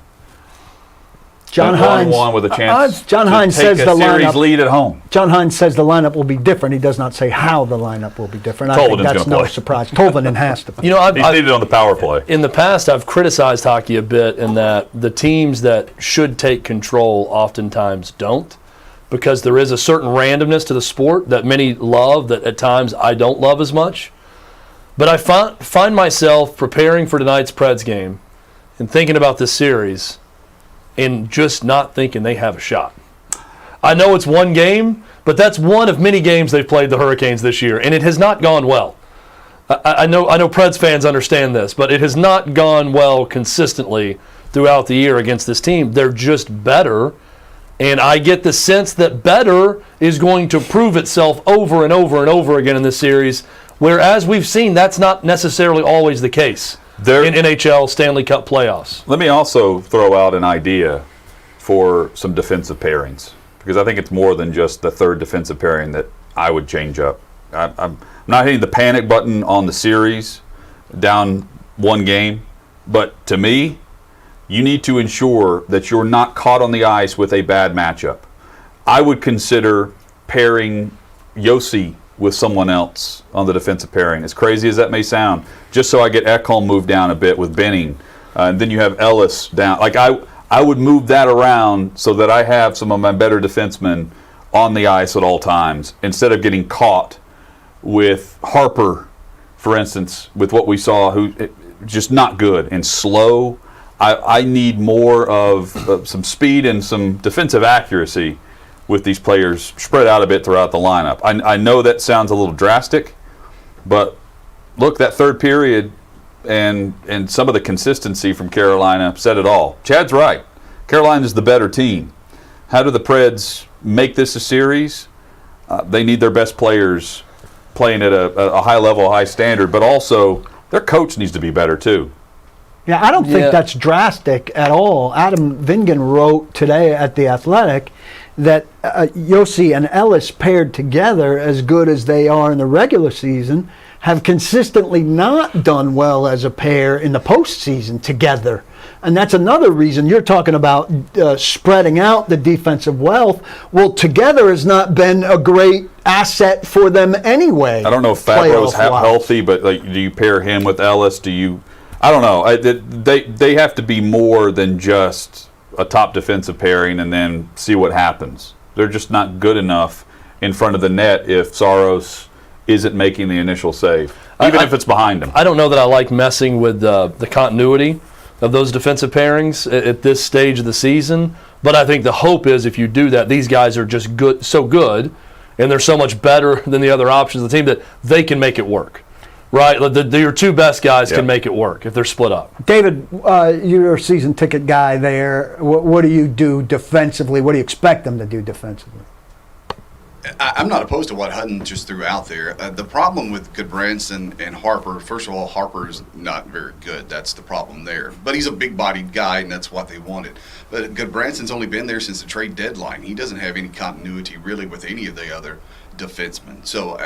John at Hines 1-1 with a chance John to Hines take says a the series lineup. lead at home. John Hines says the lineup will be different. He does not say how the lineup will be different. I think Tolvanen's that's gonna no play. surprise. Tolvanen has to. You know, He's needed on the power play. in the past, I've criticized hockey a bit in that the teams that should take control oftentimes don't, because there is a certain randomness to the sport that many love that at times I don't love as much. But I find myself preparing for tonight's Preds game and thinking about this series and just not thinking they have a shot. I know it's one game, but that's one of many games they've played the Hurricanes this year, and it has not gone well. I know Preds fans understand this, but it has not gone well consistently throughout the year against this team. They're just better, and I get the sense that better is going to prove itself over and over and over again in this series, whereas we've seen that's not necessarily always the case in NHL Stanley Cup playoffs. Let me also throw out an idea for some defensive pairings, because I think it's more than just the third defensive pairing that I would change up. I'm not hitting the panic button on the series down one game, but to me, you need to ensure that you're not caught on the ice with a bad matchup. I would consider pairing Yossi with someone else on the defensive pairing, as crazy as that may sound, just so I get Ekholm moved down a bit with Benning. And then you have Ellis down. Like I would move that around so that I have some of my better defensemen on the ice at all times, instead of getting caught with Harper, for instance, with what we saw, who just not good and slow. I need more of some speed and some defensive accuracy with these players spread out a bit throughout the lineup. I know that sounds a little drastic, but look, that third period and some of the consistency from Carolina said it all. Chad's right. Carolina's the better team. How do the Preds make this a series? They need their best players playing at a high level, high standard, but also their coach needs to be better too. Yeah, I don't think that's drastic at all. Adam Vingan wrote today at The Athletic that Yossi and Ellis paired together, as good as they are in the regular season, have consistently not done well as a pair in the postseason together. And that's another reason you're talking about spreading out the defensive wealth. Well, together has not been a great asset for them anyway. I don't know if Fabro's healthy, but like, do you pair him with Ellis? Do you? I don't know. They have to be more than just a top defensive pairing and then see what happens. They're just not good enough in front of the net if Saros isn't making the initial save, even if it's behind him. I don't know that I like messing with the continuity of those defensive pairings at this stage of the season, but I think the hope is if you do that, these guys are just good, so good, and they're so much better than the other options of the team that they can make it work. Right, your two best guys can make it work if they're split up. David, you're a season ticket guy there. What do you do defensively? What do you expect them to do defensively? I'm not opposed to what Hutton just threw out there. The problem with Goodbranson and Harper, first of all, Harper is not very good. That's the problem there. But he's a big-bodied guy, and that's what they wanted. But Goodbranson's only been there since the trade deadline. He doesn't have any continuity really with any of the other defensemen. So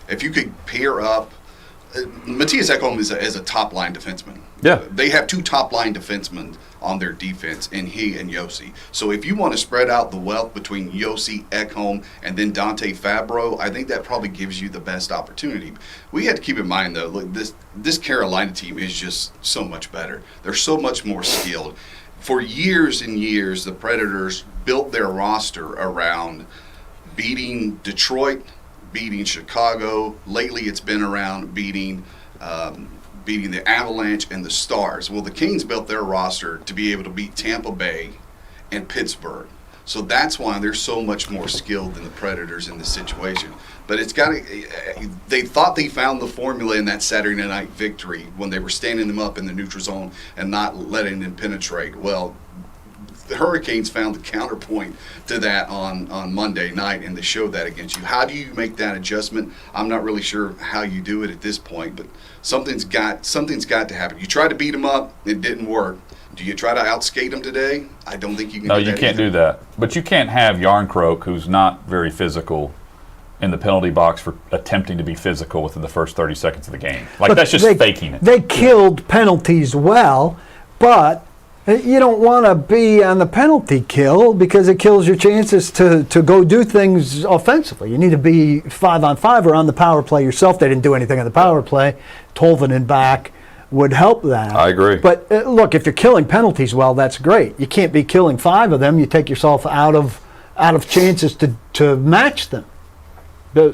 if you could pair up, Matthias Ekholm is a top-line defenseman. Yeah. They have 2 top-line defensemen on their defense, and he and Yossi. So if you want to spread out the wealth between Yossi, Ekholm, and then Dante Fabro, I think that probably gives you the best opportunity. We have to keep in mind, though, look, this Carolina team is just so much better. They're so much more skilled. For years and years, the Predators built their roster around beating Detroit, beating Chicago. Lately, it's been around beating the Avalanche and the Stars. Well, the Kings built their roster to be able to beat Tampa Bay and Pittsburgh. So that's why they're so much more skilled than the Predators in this situation. But they thought they found the formula in that Saturday night victory when they were standing them up in the neutral zone and not letting them penetrate. Well, the Hurricanes found the counterpoint to that on Monday night, and they showed that against you. How do you make that adjustment? I'm not really sure how you do it at this point, but something's got to happen. You tried to beat them up, it didn't work. Do you try to outskate them today? I don't think you can. No, do that you can't either. do that. But you can't have Yarncroke, who's not very physical, in the penalty box for attempting to be physical within the first 30 seconds of the game. Like, But that's just faking it. They killed penalties well, but you don't want to be on the penalty kill because it kills your chances to go do things offensively. You need to be 5-on-5 or on the power play yourself. They didn't do anything on the power play. Tolvanen back would help that. I agree. But look, if you're killing penalties well, that's great. You can't be killing 5 of them. You take yourself out of chances to match them.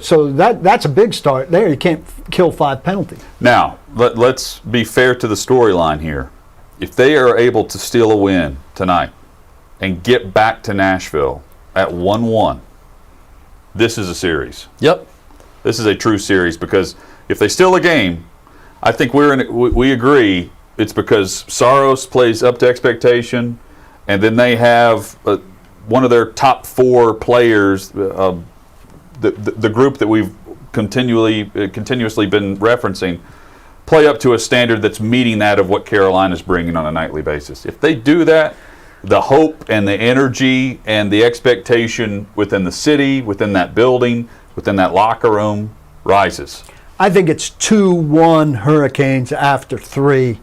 So that's a big start there. You can't kill 5 penalties. Now, let's be fair to the storyline here. If they are able to steal a win tonight and get back to Nashville at 1-1, this is a series. Yep. This is a true series, because if they steal a game, I think we agree it's because Saros plays up to expectation, and then they have one of their top 4 players, the group that we've continuously been referencing, play up to a standard that's meeting that of what Carolina's bringing on a nightly basis. If they do that, the hope and the energy and the expectation within the city, within that building, within that locker room rises. I think it's 2-1 Hurricanes after 3,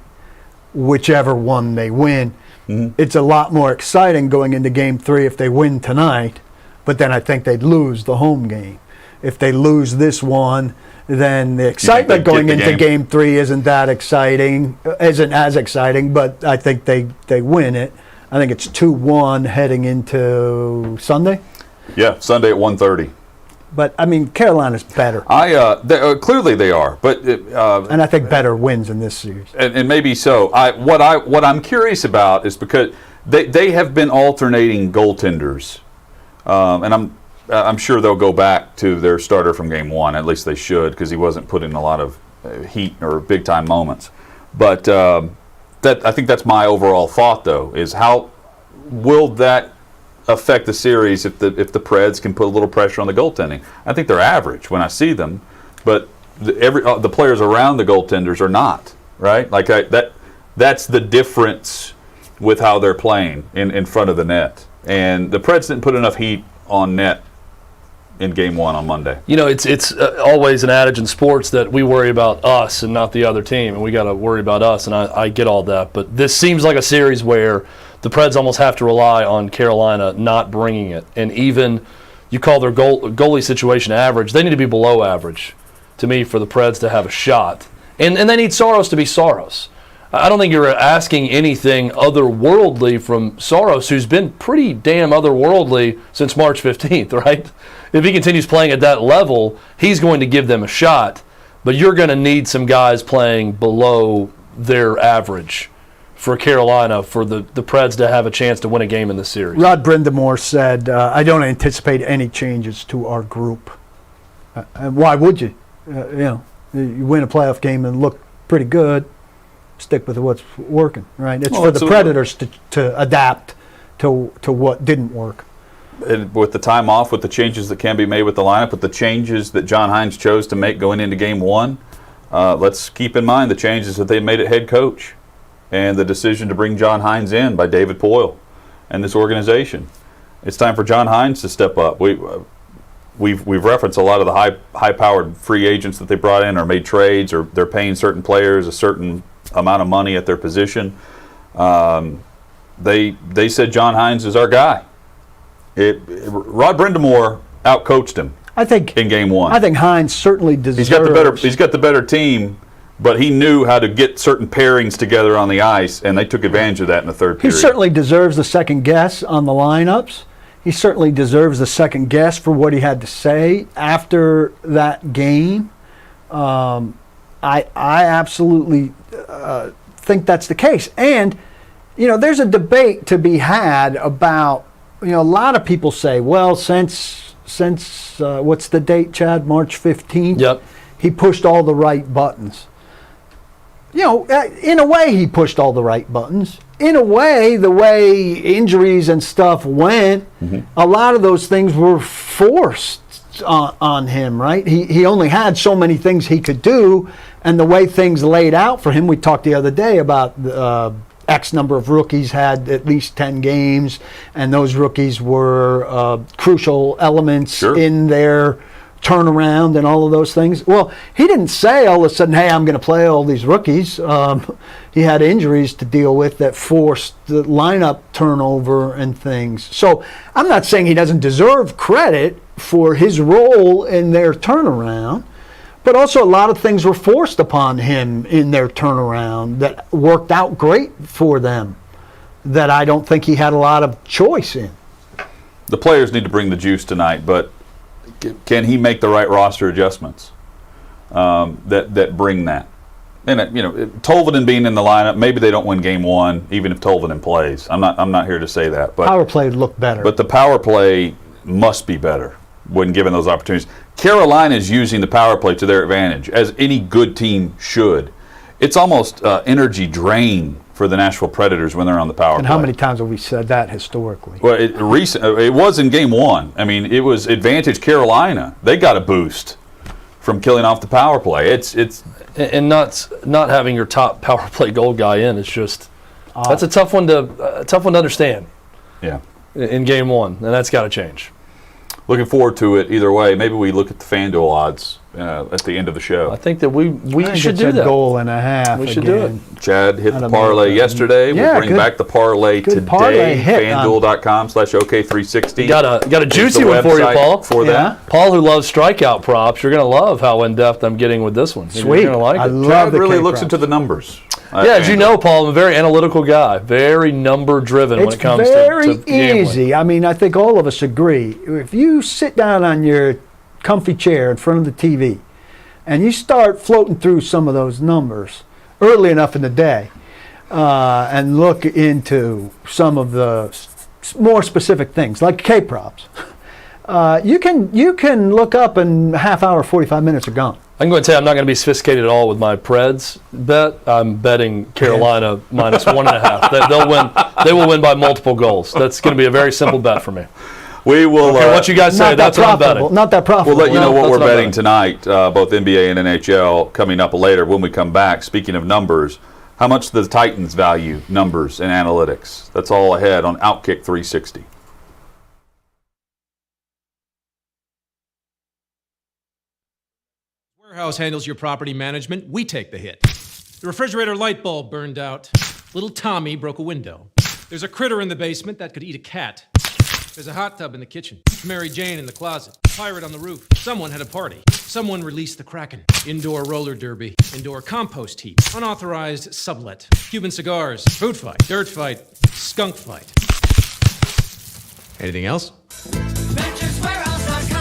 whichever one they win. Mm-hmm. It's a lot more exciting going into Game 3 if they win tonight, but then I think they'd lose the home game. If they lose this one, then the excitement going into Game 3 isn't as exciting, but I think they win it. I think it's 2-1 heading into Sunday. Yeah, Sunday at 1:30. But, I mean, Carolina's better. Clearly they are, but and I think better wins in this series. And maybe so. What I'm curious about is because they have been alternating goaltenders, and I'm sure they'll go back to their starter from Game 1. At least they should, because he wasn't put in a lot of heat or big time moments. But I think that's my overall thought, though, is how will that affect the series if the Preds can put a little pressure on the goaltending? I think they're average when I see them, but the players around the goaltenders are not, right? Like that's the difference with how they're playing in front of the net. And the Preds didn't put enough heat on net in Game 1 on Monday. You know, it's always an adage in sports that we worry about us and not the other team, and we got to worry about us, and I get all that. But this seems like a series where the Preds almost have to rely on Carolina not bringing it. And even you call their goalie situation average, they need to be below average, to me, for the Preds to have a shot. And they need Saros to be Saros. I don't think you're asking anything otherworldly from Saros, who's been pretty damn otherworldly since March 15th, right? If he continues playing at that level, he's going to give them a shot. But you're going to need some guys playing below their average for Carolina for the Preds to have a chance to win a game in this series. Rod Brindamore said, I don't anticipate any changes to our group. And why would you? You win a playoff game and look pretty good. Stick with what's working, right? It's for the Predators to adapt to what didn't work. with the time off, with the changes that can be made with the lineup, with the changes that John Hines chose to make going into Game 1, let's keep in mind the changes that they made at head coach and the decision to bring John Hines in by David Poyle and this organization. It's time for John Hines to step up. We've referenced a lot of the high-powered free agents that they brought in or made trades, or they're paying certain players a certain amount of money at their position. They said John Hines is our guy. Rod Brindamore outcoached him. I think in Game 1. I think Hines certainly deserves. He's got the better team, but he knew how to get certain pairings together on the ice, and they took advantage of that in the third period. He certainly deserves the second guess on the lineups. He certainly deserves the second guess for what he had to say after that game. I absolutely think that's the case. And, there's a debate to be had about, a lot of people say, well, since what's the date, Chad? March 15th? Yep. He pushed all the right buttons. In a way, he pushed all the right buttons. In a way, the way injuries and stuff went, a lot of those things were forced on him, right? He only had so many things he could do, and the way things laid out for him, we talked the other day about X number of rookies had at least 10 games, and those rookies were crucial elements in their turnaround and all of those things. Well, he didn't say all of a sudden, hey, I'm going to play all these rookies. He had injuries to deal with that forced the lineup turnover and things. So I'm not saying he doesn't deserve credit for his role in their turnaround, but also a lot of things were forced upon him in their turnaround that worked out great for them that I don't think he had a lot of choice in. The players need to bring the juice tonight, but can he make the right roster adjustments that bring that? And Tolvanen being in the lineup, maybe they don't win Game 1, even if Tolvanen plays. I'm not here to say that, but power play would look better. But the power play must be better when given those opportunities. Carolina is using the power play to their advantage, as any good team should. It's almost energy drain for the Nashville Predators when they're on the power play. And how many times have we said that historically? Well, it was in Game 1. I mean, it was advantage Carolina. They got a boost from killing off the power play. It's and not having your top power play goal guy in is just that's a tough one to understand. Yeah. In Game 1, and that's got to change. Looking forward to it either way. Maybe we look at the FanDuel odds at the end of the show. I think that we should do that. Goal and a half. We should do it. Chad hit the parlay yesterday. We'll bring back the parlay today. FanDuel.com/OK360. Got a juicy one for you, Paul. For that. Paul, who loves strikeout props, you're going to love how in depth I'm getting with this one. Sweet. You're going to like it. I love Chad the really K looks props. into the numbers. Yeah, as you know, Paul, I'm a very analytical guy, very number-driven when it comes to very gambling. easy. I mean, I think all of us agree. If you sit down on your comfy chair in front of the TV and you start floating through some of those numbers early enough in the day and look into some of the more specific things, like K-props, you can look up in a half hour, 45 minutes are gone. I'm going to tell you I'm not going to be sophisticated at all with my Preds bet. I'm betting Carolina minus 1.5. They'll win. They will win by multiple goals. That's going to be a very simple bet for me. We will. What you guys say, that's what I'm betting. Not that profitable. We'll let you know what we're that's what I'm betting tonight, both NBA and NHL, coming up later when we come back. Speaking of numbers, how much do the Titans value numbers and analytics? That's all ahead on OutKick 360. Warehouse handles your property management. We take the hit. The refrigerator light bulb burned out. Little Tommy broke a window. There's a critter in the basement that could eat a cat. There's a hot tub in the kitchen. Mary Jane in the closet. Pirate on the roof. Someone had a party. Someone released the Kraken. Indoor roller derby. Indoor compost heap. Unauthorized sublet. Cuban cigars. Food fight. Dirt fight. Skunk fight. Anything else? VenturesWarehouse.com.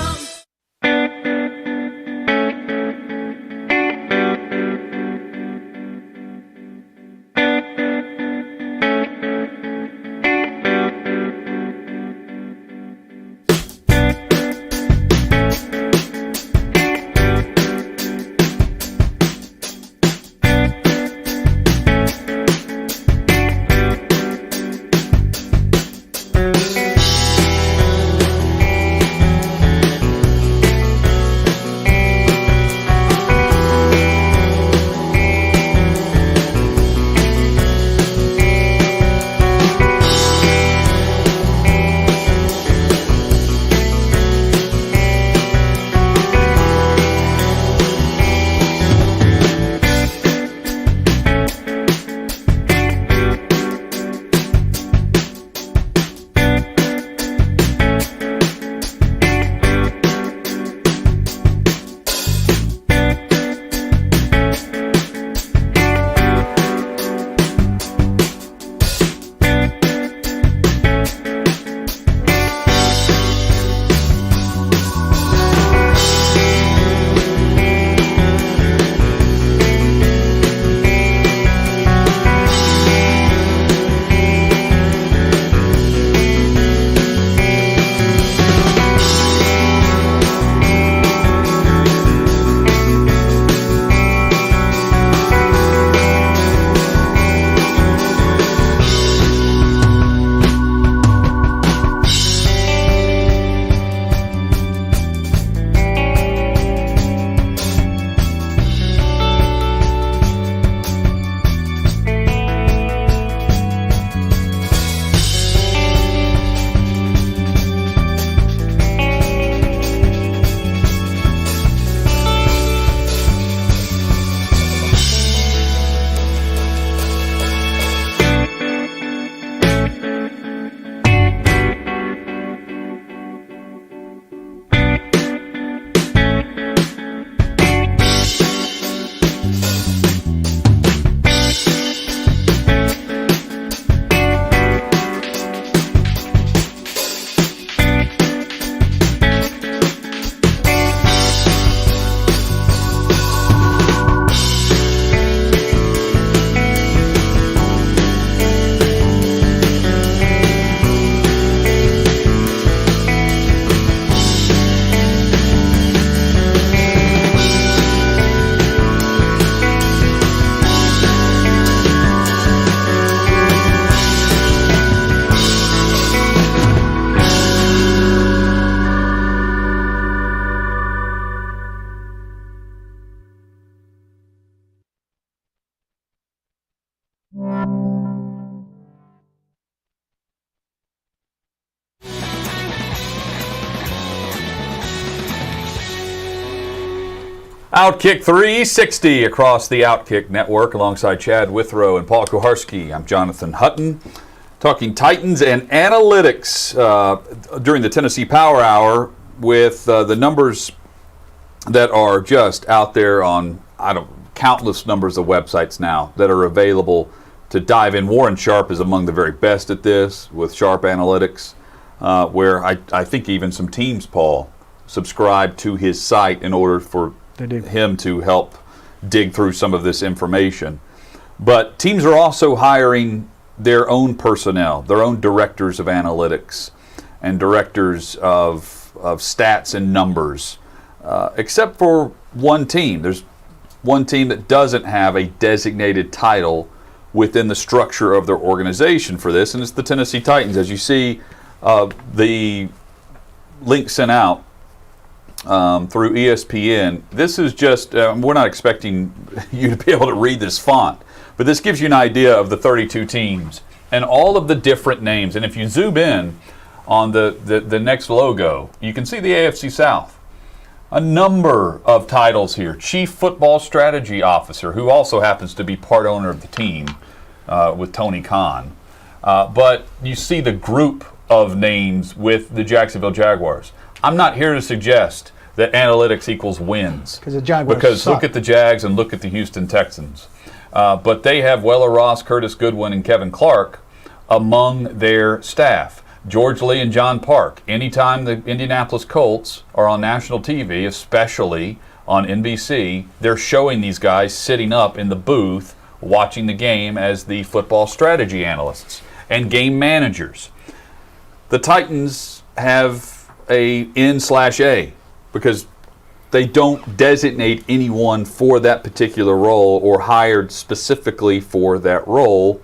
OutKick 360 across the OutKick network alongside Chad Withrow and Paul Kuharski. I'm Jonathan Hutton, talking Titans and analytics during the Tennessee Power Hour with the numbers that are just out there on countless numbers of websites now that are available to dive in. Warren Sharpe is among the very best at this with Sharpe Analytics, where I think even some teams, Paul, subscribe to his site in order for him to help dig through some of this information. But teams are also hiring their own personnel, their own directors of analytics and directors of stats and numbers, except for one team. There's one team that doesn't have a designated title within the structure of their organization for this, and it's the Tennessee Titans. As you see, the link sent out through ESPN, this is just, we're not expecting you to be able to read this font, but this gives you an idea of the 32 teams and all of the different names. And if you zoom in on the next logo, you can see the AFC South. A number of titles here. Chief Football Strategy Officer, who also happens to be part owner of the team with Tony Khan. But you see the group of names with the Jacksonville Jaguars. I'm not here to suggest that analytics equals wins. Because look at the Jags and look at the Houston Texans. But they have Weller Ross, Curtis Goodwin, and Kevin Clark among their staff. George Lee and John Park. Anytime the Indianapolis Colts are on national TV, especially on NBC, they're showing these guys sitting up in the booth watching the game as the football strategy analysts and game managers. The Titans have a N/A because they don't designate anyone for that particular role or hired specifically for that role.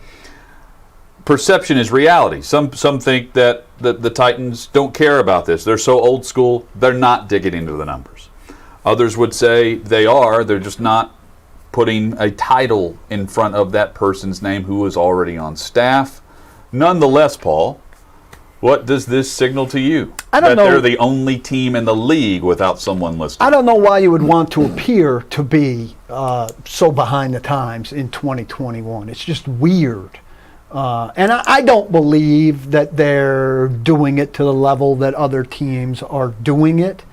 Perception is reality. Some think that the Titans don't care about this. They're so old school, they're not digging into the numbers. Others would say they are. They're just not putting a title in front of that person's name who is already on staff. Nonetheless, Paul, what does this signal to you? I don't know. They're the only team in the league without someone listed. I don't know why you would want to appear to be so behind the times in 2021. It's just weird. And I don't believe that they're doing it to the level that other teams are doing it.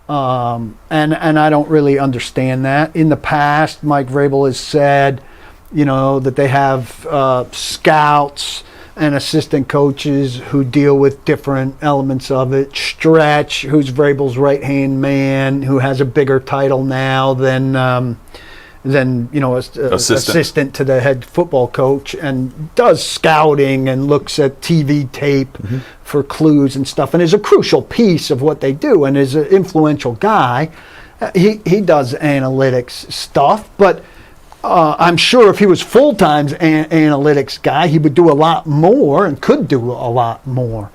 And I don't really understand that. In the past, Mike Vrabel has said, that they have scouts and assistant coaches who deal with different elements of it. Stretch, who's Vrabel's right-hand man, who has a bigger title now than assistant to the head football coach, and does scouting and looks at TV tape for clues and stuff, and is a crucial piece of what they do, and is an influential guy. He does analytics stuff, but I'm sure if he was full-time analytics guy, he would do a lot more and could do a lot more.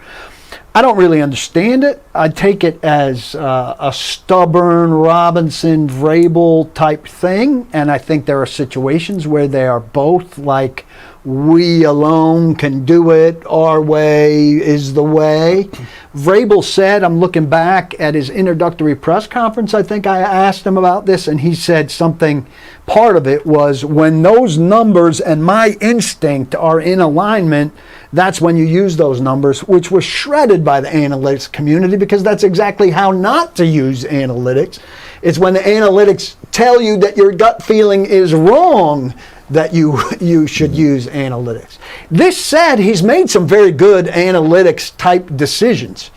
I don't really understand it. I take it as a stubborn Robinson, Vrabel type thing, and I think there are situations where they are both like, we alone can do it, our way is the way. Vrabel said, I'm looking back at his introductory press conference, I think I asked him about this, and he said something, part of it was, when those numbers and my instinct are in alignment, that's when you use those numbers, which was shredded by the analytics community, because that's exactly how not to use analytics. It's when the analytics tell you that your gut feeling is wrong that you should use analytics. This said, he's made some very good analytics type decisions.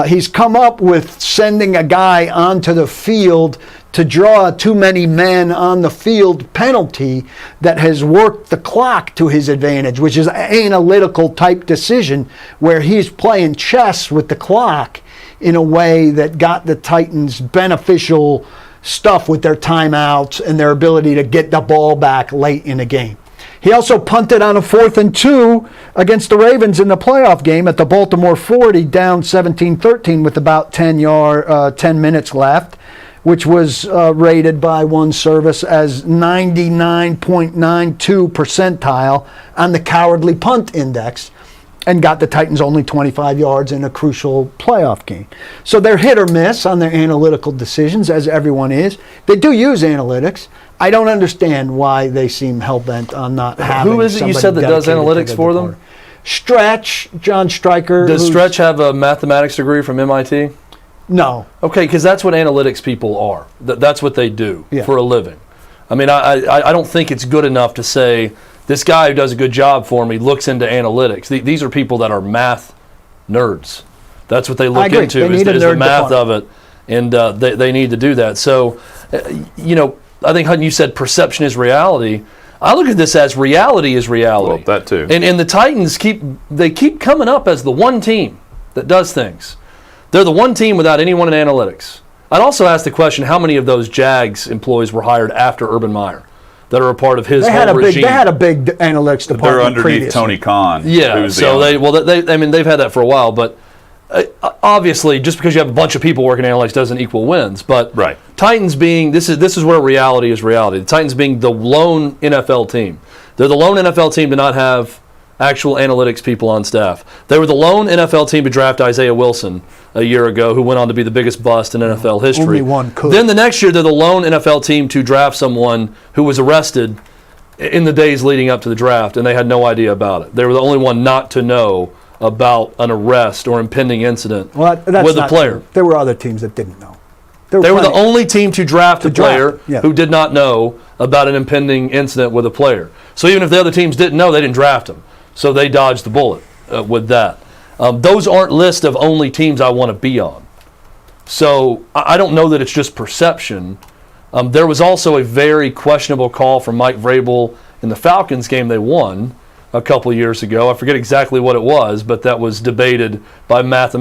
He's come up with sending a guy onto the field to draw too many men on the field penalty that has worked the clock to his advantage, which is an analytical type decision where he's playing chess with the clock in a way that got the Titans beneficial stuff with their timeouts and their ability to get the ball back late in the game. He also punted on a 4th and 2 against the Ravens in the playoff game at the Baltimore 40, down 17-13 with about 10 minutes left, which was rated by one service as 99.92 percentile on the cowardly punt index. and got the Titans only 25 yards in a crucial playoff game. So they're hit or miss on their analytical decisions, as everyone is. They do use analytics. I don't understand why they seem hell-bent on not having Who is it you said that does analytics for them? Stretch, John Stryker. Does Stretch have a mathematics degree from MIT? No. Okay, because that's what analytics people are. That's what they do for a living. I mean, I don't think it's good enough to say, this guy who does a good job for me looks into analytics. These are people that are math nerds. That's what they look into, is the math of it. And they need to do that. So, I think, Hutton, you said perception is reality. I look at this as reality is reality. Well, that too. And the Titans keep coming up as the one team that does things. They're the one team without anyone in analytics. I'd also ask the question, how many of those Jags employees were hired after Urban Meyer that are a part of his whole regime? They had a big analytics department. They're underneath previously. Tony Khan. Yeah, so they've had that for a while, but obviously, just because you have a bunch of people working in analytics doesn't equal wins. But Titans being this is where reality is reality. The Titans being the lone NFL team. They're the lone NFL team to not have actual analytics people on staff. They were the lone NFL team to draft Isaiah Wilson a year ago, who went on to be the biggest bust in NFL history. Only one could. Then the next year, they're the lone NFL team to draft someone who was arrested in the days leading up to the draft, and they had no idea about it. They were the only one not to know about an arrest or impending incident with a player. True. There were other teams that didn't know. They were the only team to draft a player who did not know about an impending incident with a player. So even if the other teams didn't know, they didn't draft him. So they dodged the bullet with that. Those aren't lists of only teams I want to be on. So I don't know that it's just perception. There was also a very questionable call from Mike Vrabel in the Falcons game they won a couple of years ago. I forget exactly what it was, but that was debated by math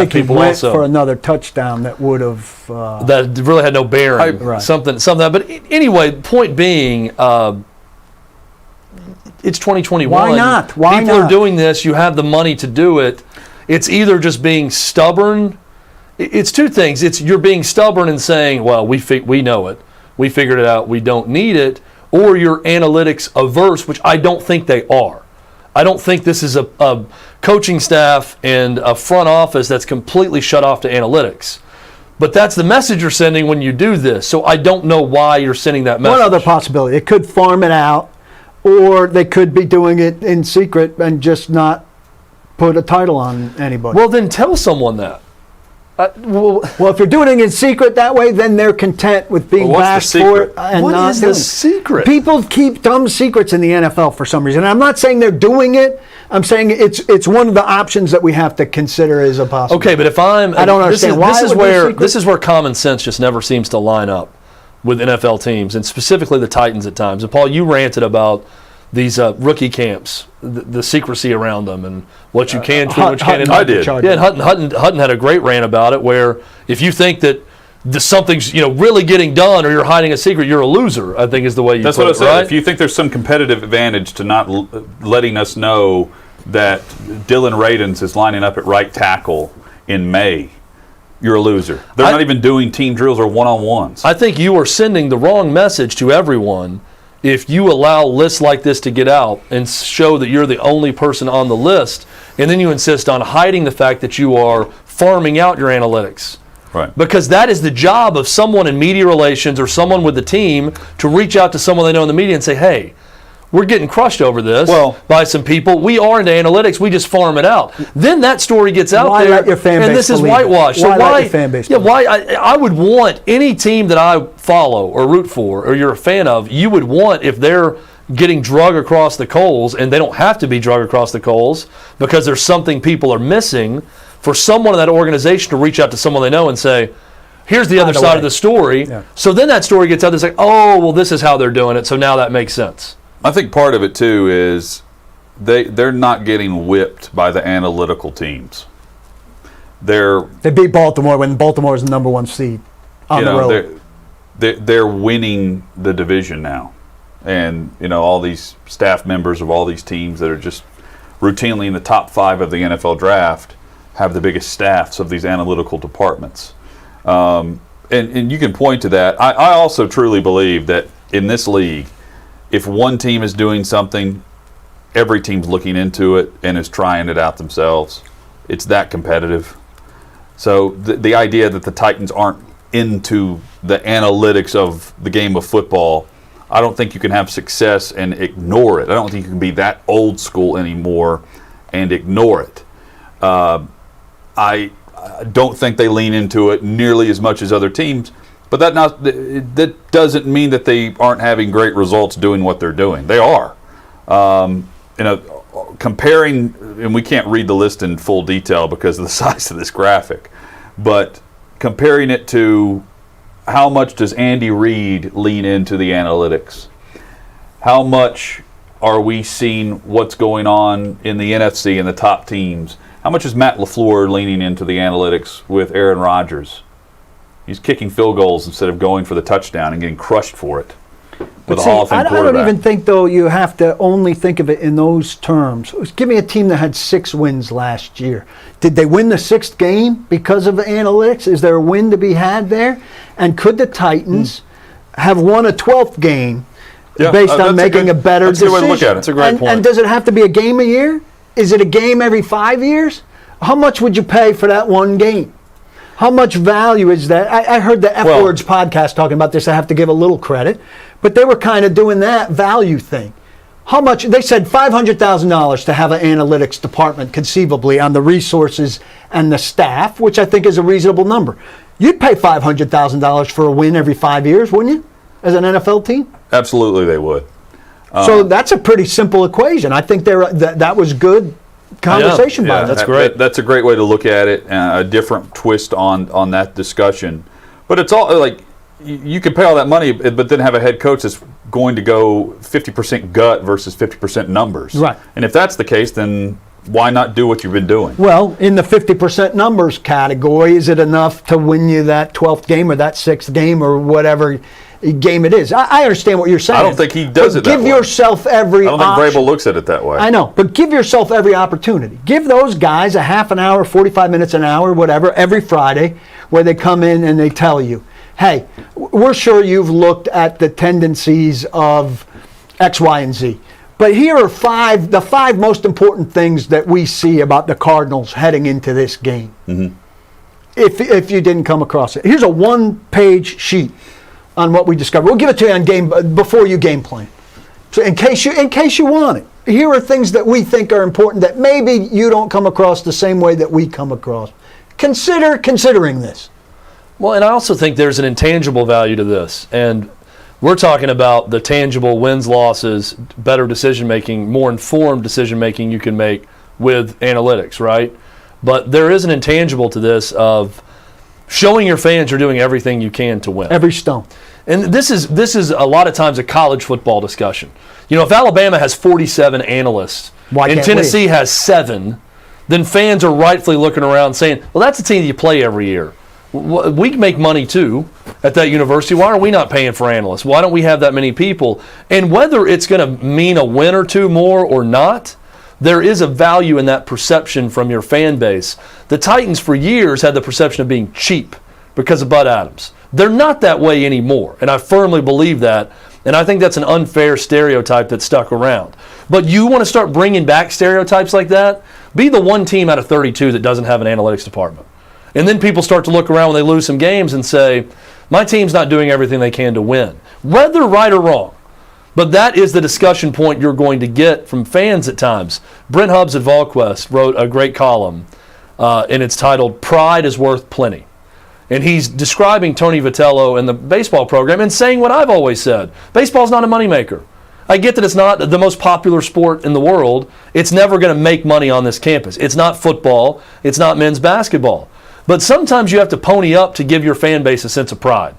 people went also. For another touchdown that would have that really had no bearing. Something. But anyway, point being, it's 2021. Why not? People are doing this. You have the money to do it. It's either just being stubborn. It's two things. It's you're being stubborn and saying, well, we know it. We figured it out. We don't need it. Or you're analytics averse, which I don't think they are. I don't think this is a coaching staff and a front office that's completely shut off to analytics. But that's the message you're sending when you do this. So I don't know why you're sending that message. One other possibility. It could farm it out, or they could be doing it in secret and just not put a title on anybody. Well, then tell someone that. Well, if you're doing it in secret that way, then they're content with being bashed for it and what not is doing the it. secret? People keep dumb secrets in the NFL for some reason. And I'm not saying they're doing it. I'm saying it's one of the options that we have to consider as a possibility. Okay, but if I don't understand why this is where common sense just never seems to line up with NFL teams, and specifically the Titans at times. And Paul, you ranted about these rookie camps, the secrecy around them, and what you can do, what you can't. I did. Yeah, and Hutton had a great rant about it, where if you think that something's really getting done, or you're hiding a secret, you're a loser. I think is the way you. That's put what I it, said. right? If you think there's some competitive advantage to not letting us know that Dylan Radins is lining up at right tackle in May, you're a loser. They're not even doing team drills or one-on-ones. I think you are sending the wrong message to everyone if you allow lists like this to get out and show that you're the only person on the list, and then you insist on hiding the fact that you are farming out your analytics. Right. Because that is the job of someone in media relations or someone with the team to reach out to someone they know in the media and say, hey, we're getting crushed over this by some people. We are into analytics. We just farm it out. Then that story gets out Why there, let your fan and base this is believe it? whitewashed. Why So let your fan base believe it? why I would want any team that I follow or root for or you're a fan of, you would want, if they're getting drug across the coals, and they don't have to be drug across the coals because there's something people are missing, for someone in that organization to reach out to someone they know and say, here's the other side of the story. Yeah. So then that story gets out there, it's like, oh, well, this is how they're doing it, so now that makes sense. I think part of it too is they're not getting whipped by the analytical teams. They beat Baltimore when Baltimore is the number one seed on the road. They're winning the division now, and all these staff members of all these teams that are just routinely in the top 5 of the NFL draft have the biggest staffs of these analytical departments, and you can point to that. I also truly believe that in this league, if one team is doing something, every team's looking into it and is trying it out themselves. It's that competitive. So the idea that the Titans aren't into the analytics of the game of football, I don't think you can have success and ignore it. I don't think you can be that old school anymore and ignore it. I don't think they lean into it nearly as much as other teams, but that doesn't mean that they aren't having great results doing what they're doing. They are. Comparing, and we can't read the list in full detail because of the size of this graphic, but comparing it to how much does Andy Reid lean into the analytics? How much are we seeing what's going on in the NFC and the top teams? How much is Matt LaFleur leaning into the analytics with Aaron Rodgers? He's kicking field goals instead of going for the touchdown and getting crushed for it. With a Hall of Fame I quarterback. don't even think, though, you have to only think of it in those terms. Give me a team that had 6 wins last year. Did they win the 6th game because of the analytics? Is there a win to be had there? And could the Titans have won a 12th game based on making a better decision? That's a good way to look at it. That's a great point. And does it have to be a game a year? Is it a game every 5 years? How much would you pay for that one game? How much value is that? I heard the F Words podcast talking about this. I have to give a little credit. But they were kind of doing that value thing. How much? They said $500,000 to have an analytics department conceivably on the resources and the staff, which I think is a reasonable number. You'd pay $500,000 for a win every 5 years, wouldn't you, as an NFL team? Absolutely they would. So that's a pretty simple equation. I think that was good conversation by them. That's great. That's a great way to look at it, a different twist on that discussion. But it's all like you can pay all that money, but then have a head coach that's going to go 50% gut versus 50% numbers. Right. And if that's the case, then why not do what you've been doing? Well, in the 50% numbers category, is it enough to win you that 12th game or that 6th game or whatever game it is? I understand what you're saying. I don't think he does it that give way. yourself every I don't think Vrabel looks at it that way. I know, but give yourself every opportunity. Give those guys a half an hour, 45 minutes an hour, whatever, every Friday where they come in and they tell you, hey, we're sure you've looked at the tendencies of X, Y, and Z. But here are the five most important things that we see about the Cardinals heading into this game. Mm-hmm. If you didn't come across it. Here's a one-page sheet on what we discovered. We'll give it to you on before you game plan. So in case you want it. Here are things that we think are important that maybe you don't come across the same way that we come across. Consider considering this. Well, and I also think there's an intangible value to this. And we're talking about the tangible wins, losses, better decision-making, more informed decision-making you can make with analytics, right? But there is an intangible to this of showing your fans you're doing everything you can to win. Every stone. And this is a lot of times a college football discussion. You know, if Alabama has 47 analysts and Tennessee has 7, then fans are rightfully looking around saying, well, that's a team that you play every year. We make money too at that university. Why are we not paying for analysts? Why don't we have that many people? And whether it's going to mean a win or two more or not, there is a value in that perception from your fan base. The Titans for years had the perception of being cheap because of Bud Adams. They're not that way anymore, and I firmly believe that. And I think that's an unfair stereotype that stuck around. But you want to start bringing back stereotypes like that? Be the one team out of 32 that doesn't have an analytics department. And then people start to look around when they lose some games and say, my team's not doing everything they can to win. Whether right or wrong. But that is the discussion point you're going to get from fans at times. Brent Hubbs at VolQuest wrote a great column, and it's titled, Pride is Worth Plenty. And he's describing Tony Vitello and the baseball program and saying what I've always said. Baseball's not a moneymaker. I get that it's not the most popular sport in the world. It's never going to make money on this campus. It's not football. It's not men's basketball. But sometimes you have to pony up to give your fan base a sense of pride.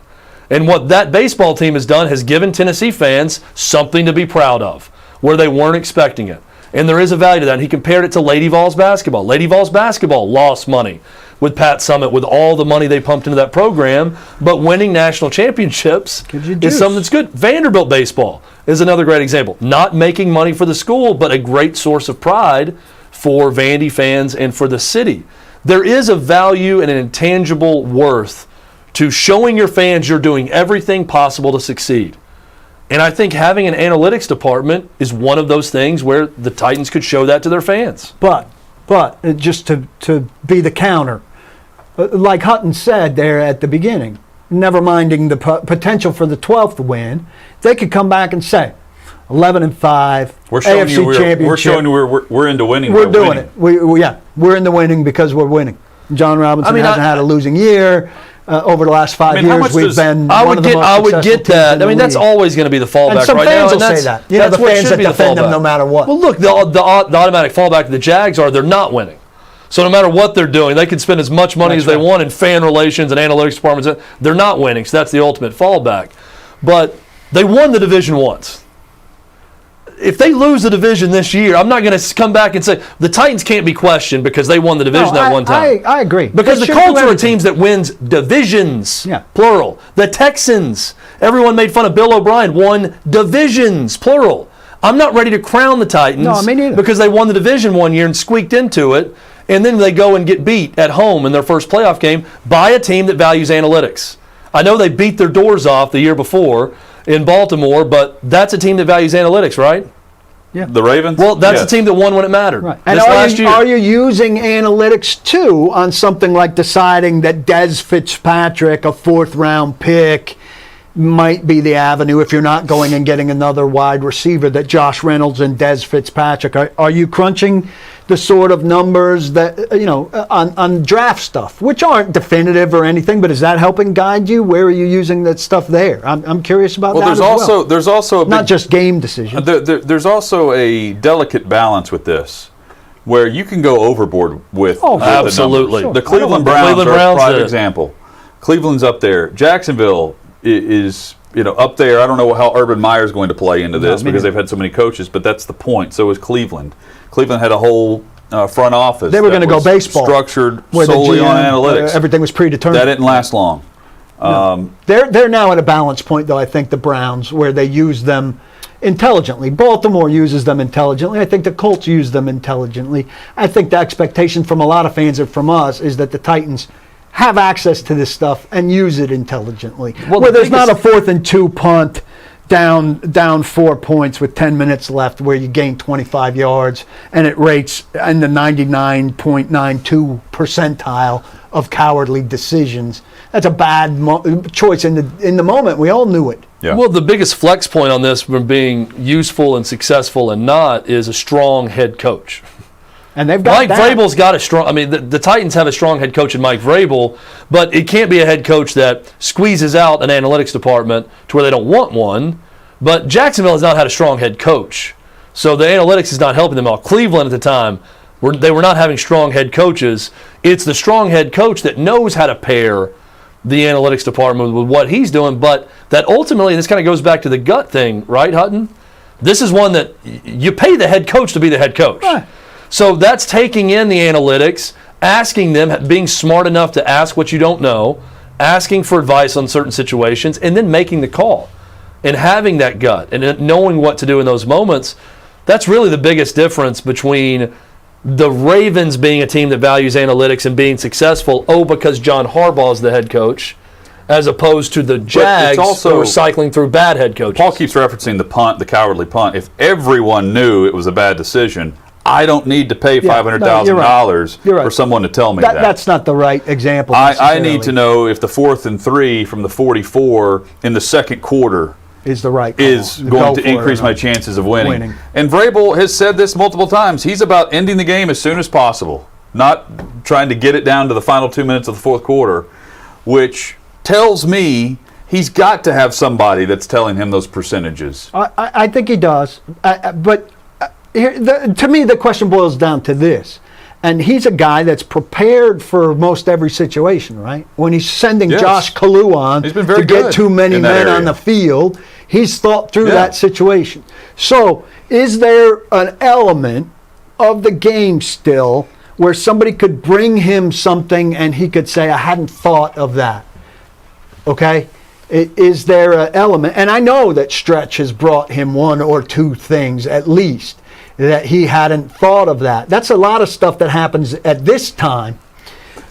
And what that baseball team has done has given Tennessee fans something to be proud of, where they weren't expecting it. And there is a value to that. And he compared it to Lady Vols basketball. Lady Vols basketball lost money with Pat Summitt, with all the money they pumped into that program, but winning national championships is something that's good. Vanderbilt baseball is another great example. Not making money for the school, but a great source of pride for Vandy fans and for the city. There is a value and an intangible worth to showing your fans you're doing everything possible to succeed. And I think having an analytics department is one of those things where the Titans could show that to their fans. But just to be the counter, like Hutton said there at the beginning, never minding the potential for the 12th win, they could come back and say, 11-5, We're showing AFC you championship. we're showing you we're into winning. We're by doing winning. it. We're in the winning because we're winning. John Robinson hasn't had a losing year. Over the last 5 how years, much we've does- been I one would of the get, most I would successful get teams that. in I mean, the that's league. always going to be the fallback And some right fans now. will and say that's- that. You know, that's the what fans should that be the defend them fallback. no matter what. Well, look, the automatic fallback to the Jags are they're not winning. So no matter what they're doing, they can spend as much money as they want in fan relations and analytics departments. They're not winning, so that's the ultimate fallback. But they won the division once. If they lose the division this year, I'm not going to come back and say the Titans can't be questioned because they won the division that one time. I agree. Because They the should do Colts are everything. teams that wins divisions, Yeah. plural. The Texans, everyone made fun of Bill O'Brien, won divisions, plural. I'm not ready to crown the Titans No, me neither. because they won the division one year and squeaked into it, and then they go and get beat at home in their first playoff game by a team that values analytics. I know they beat their doors off the year before in Baltimore, but that's a team that values analytics, right? The Ravens? Well, that's Yes. a team that won when it mattered. Right. And This last year. are you using analytics too on something like deciding that Des Fitzpatrick, a 4th-round pick, might be the avenue if you're not going and getting another wide receiver, that Josh Reynolds and Des Fitzpatrick? Are you crunching the sort of numbers that, on draft stuff, which aren't definitive or anything, but is that helping guide you? Where are you using that stuff there? I'm curious about Well, that there's also a not big, just game decisions. there's also a delicate balance with this, where you can go overboard with Oh, the absolutely. numbers. The Sure. Cleveland The Browns Cleveland are a Browns prime did. example. Cleveland's up there. Jacksonville is up there. I don't know how Urban Meyer's going to play into this because they've had so many coaches, but that's the point. So is Cleveland. Cleveland had a whole front office. They were that going to go was baseball, structured where the solely on GM, analytics. everything was predetermined. That didn't last long. They're now at a balance point, though, I think, the Browns, where they use them intelligently. Baltimore uses them intelligently. I think the Colts use them intelligently. I think the expectation from a lot of fans and from us is that the Titans have access to this stuff and use it intelligently. Well, where the there's not a biggest- 4th and 2 punt down 4 points with 10 minutes left where you gain 25 yards and it rates in the 99.92 percentile of cowardly decisions. That's a bad choice in the moment. We all knew it. Yeah. Well, the biggest flex point on this from being useful and successful and not is a strong head coach. And they've got Mike that. Vrabel's got a strong. I mean, the Titans have a strong head coach in Mike Vrabel, but it can't be a head coach that squeezes out an analytics department to where they don't want one. But Jacksonville has not had a strong head coach, so the analytics is not helping them at all. Cleveland at the time, they were not having strong head coaches. It's the strong head coach that knows how to pair the analytics department with what he's doing, but that ultimately, this kind of goes back to the gut thing, right, Hutton? This is one that you pay the head coach to be the head coach. Right. So that's taking in the analytics, asking them, being smart enough to ask what you don't know, asking for advice on certain situations, and then making the call. And having that gut and knowing what to do in those moments, that's really the biggest difference between the Ravens being a team that values analytics and being successful, because John Harbaugh is the head coach, as opposed to the Jags also- who are cycling through bad head coaches. Paul keeps referencing the punt, the cowardly punt. If everyone knew it was a bad decision, I don't need to pay $500,000 You're right. for someone to tell me that. That's not the right example. I necessarily. need to know if the 4th and 3 from the 44 in the second quarter is the right call. is Go going for to it increase or my not. chances of winning. Winning. And Vrabel has said this multiple times. He's about ending the game as soon as possible, not trying to get it down to the final 2 minutes of the fourth quarter, which tells me he's got to have somebody that's telling him those percentages. I think he does. But to me, the question boils down to this. And he's a guy that's prepared for most every situation, right? When he's sending Yes. Josh Kalu on He's been very to get good too many in that men area. on the field, he's thought through Yeah. that situation. So is there an element of the game still where somebody could bring him something and he could say, I hadn't thought of that? Okay? Is there an element? And I know that Stretch has brought him one or two things at least that he hadn't thought of that. That's a lot of stuff that happens at this time,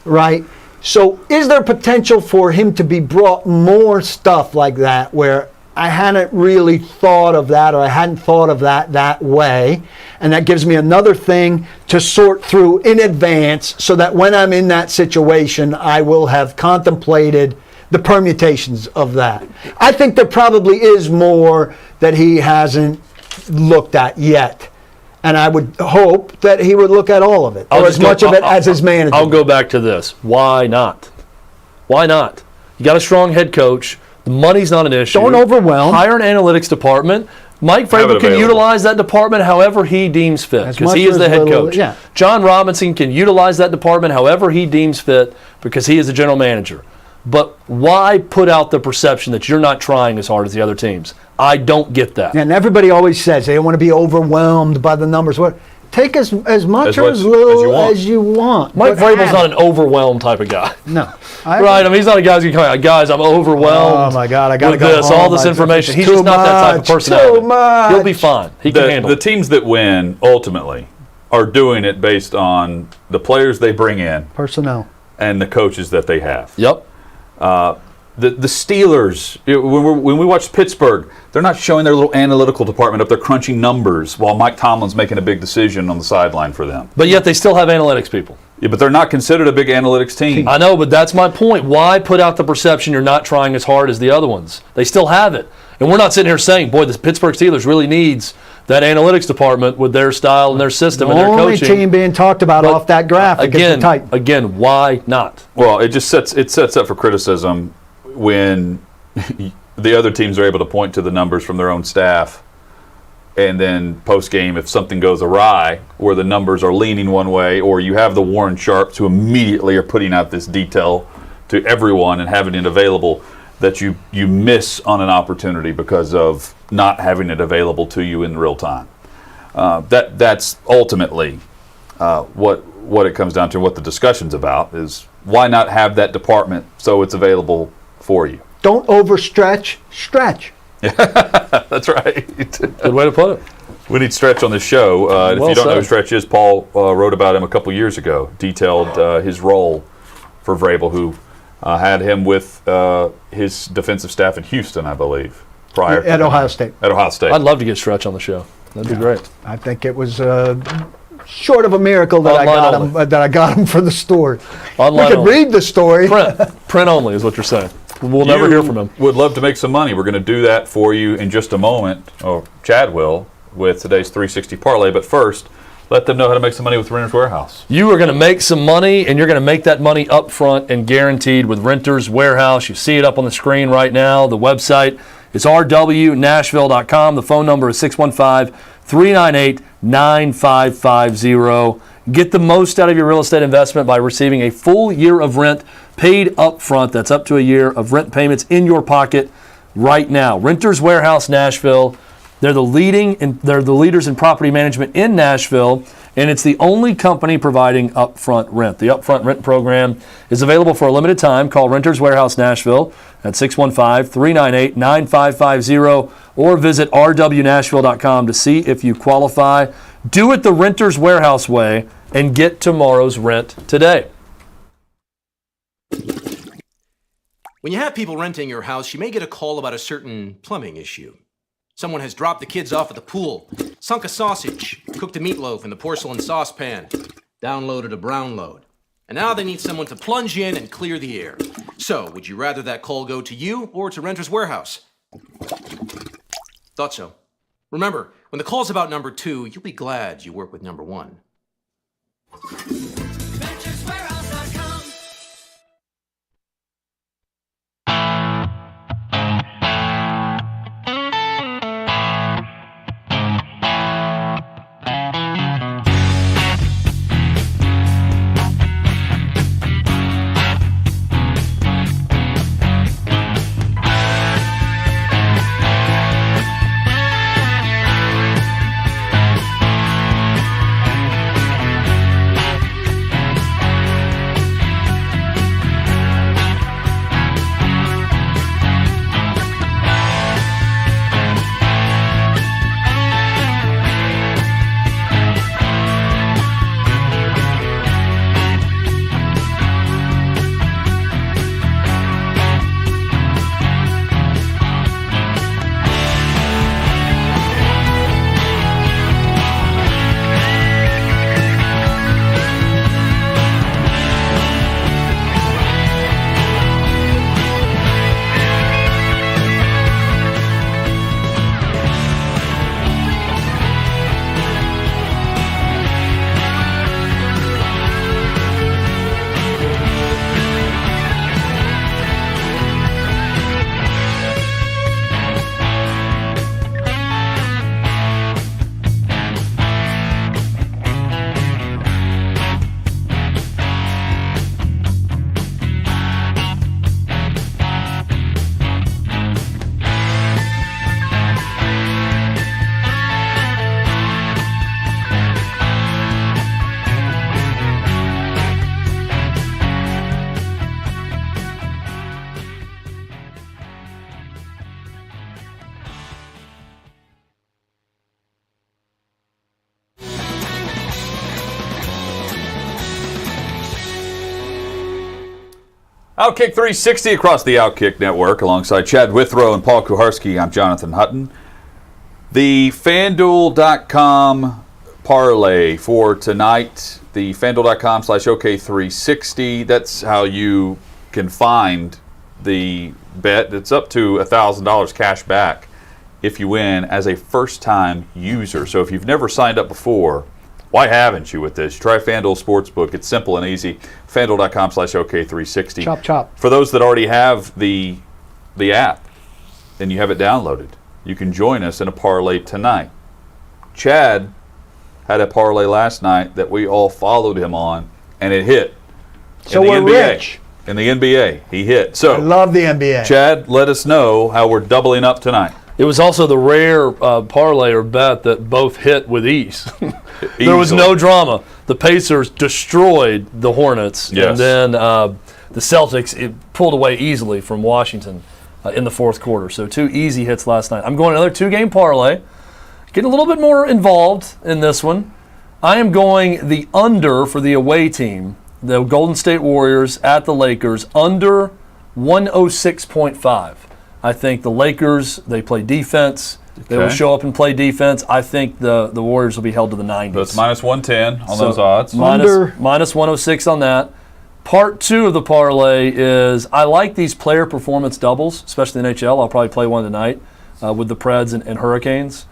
right? So is there potential for him to be brought more stuff like that where I hadn't really thought of that, or I hadn't thought of that way. And that gives me another thing to sort through in advance so that when I'm in that situation, I will have contemplated the permutations of that. I think there probably is more that he hasn't looked at yet. And I would hope that he would look at all of it, or as much of it as his manager. I'll go back to this. Why not? Why not? You got a strong head coach. The money's not an issue. Don't overwhelm. Hire an analytics department. Mike Vrabel can utilize that department however he deems fit, because he is the head coach. Yeah. John Robinson can utilize that department however he deems fit, because he is the general manager. But why put out the perception that you're not trying as hard as the other teams? I don't get that. And everybody always says they don't want to be overwhelmed by the numbers. What? Take as much or as little as you want. Mike Vrabel's not an overwhelmed type of guy. No. Right? I mean, he's not a guy who's going to come out, guys, I'm overwhelmed. Oh, my God, I got to with go this, home. all this information. He's just not that type of personality. Too much. He'll be fine. He can handle The it. teams that win, ultimately, are doing it based on the players they bring in Personnel. and the coaches that they have. Yep. The Steelers, when we watch Pittsburgh, they're not showing their little analytical department up there crunching numbers while Mike Tomlin's making a big decision on the sideline for them. But yet they still have analytics people. Yeah, but they're not considered a big analytics team. I know, but that's my point. Why put out the perception you're not trying as hard as the other ones? They still have it. And we're not sitting here saying, boy, the Pittsburgh Steelers really needs that analytics department with their style and their system and their Only coaching. team being talked about off that graphic is the Titans. Again, why not? Well, it sets up for criticism when the other teams are able to point to the numbers from their own staff, and then post-game, if something goes awry, where the numbers are leaning one way, or you have the Warren Sharps who immediately are putting out this detail to everyone and having it available, that you miss on an opportunity because of not having it available to you in real time. That's ultimately what it comes down to. What the discussion's about is why not have that department so it's available for you. Don't overstretch, stretch. That's right. Good way to put it. We need Stretch on the show. If you don't know who Stretch is, Paul wrote about him a couple years ago, detailed his role for Vrabel, who had him with his defensive staff in Houston, I believe, prior. At Ohio State. At Ohio State. I'd love to get Stretch on the show. That'd be great. I think it was short of a miracle that I got him for the story. Online we could only. read the story. Print only is what you're saying. We'll never hear from him. Would love to make some money. We're going to do that for you in just a moment, or Chad will, with today's 360 Parlay. But first, let them know how to make some money with Renters Warehouse. You are going to make some money, and you're going to make that money up front and guaranteed with Renters Warehouse. You see it up on the screen right now. The website is rwnashville.com. The phone number is 615-398-9550. Get the most out of your real estate investment by receiving a full year of rent paid up front. That's up to a year of rent payments in your pocket right now. Renters Warehouse Nashville. They're the leaders in property management in Nashville, and it's the only company providing upfront rent. The upfront rent program is available for a limited time. Call Renters Warehouse Nashville at 615-398-9550 or visit rwnashville.com to see if you qualify. Do it the Renters Warehouse way and get tomorrow's rent today. When you have people renting your house, you may get a call about a certain plumbing issue. Someone has dropped the kids off at the pool, sunk a sausage, cooked a meatloaf in the porcelain saucepan, downloaded a brown load. And now they need someone to plunge in and clear the air. So, would you rather that call go to you or to Renters Warehouse? Thought so. Remember, when the call's about number 2, you'll be glad you work with number 1. VenturesWarehouse.com. OutKick 360 across the OutKick network alongside Chad Withrow and Paul Kuharski. I'm Jonathan Hutton. The FanDuel.com parlay for tonight, the FanDuel.com/OK360. That's how you can find the bet. It's up to $1,000 cash back if you win as a first-time user. So if you've never signed up before, why haven't you with this? Try FanDuel Sportsbook. It's simple and easy. FanDuel.com/OK360. Chop, chop. For those that already have the app and you have it downloaded, you can join us in a parlay tonight. Chad had a parlay last night that we all followed him on, and it hit. So in the we're NBA. rich. In the NBA, he hit. So I love the NBA. Chad, let us know how we're doubling up tonight. It was also the rare parlay or bet that both hit with ease. There was no drama. The Pacers destroyed the Hornets, Yes. and then the Celtics pulled away easily from Washington in the fourth quarter. So 2 easy hits last night. I'm going another 2-game parlay. Getting a little bit more involved in this one. I am going the under for the away team, the Golden State Warriors at the Lakers, under 106.5. I think the Lakers, they play defense. They will Okay. show up and play defense. I think the Warriors will be held to the 90s. So it's minus 110 on So those odds. Under. minus 106 on that. Part 2 of the parlay is I like these player performance doubles, especially in NHL. I'll probably play one tonight with the Preds and Hurricanes.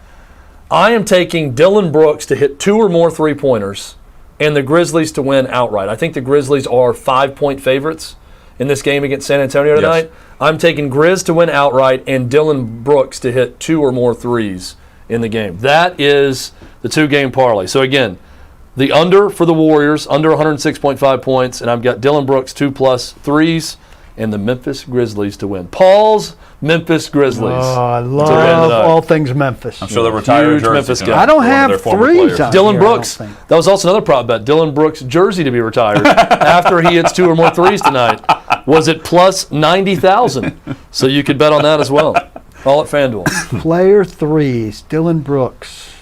I am taking Dylan Brooks to hit 2 or more three-pointers and the Grizzlies to win outright. I think the Grizzlies are 5-point favorites in this game against San Antonio tonight. Yes. I'm taking Grizz to win outright and Dylan Brooks to hit 2 or more threes in the game. That is the 2-game parlay. So again, the under for the Warriors, under 106.5 points, and I've got Dylan Brooks 2+ threes and the Memphis Grizzlies to win. Paul's Memphis Grizzlies. Oh, I to win love tonight. all things Memphis. I'm sure they'll retire Huge jersey Memphis tonight guy. I don't for one of have their former threes players. on Dylan here, I Brooks, don't think. that was also another prop bet. Dylan Brooks' jersey to be retired after he hits 2 or more threes tonight was at plus 90,000. So you could bet on that as well. All at FanDuel. Player threes, Dylan Brooks.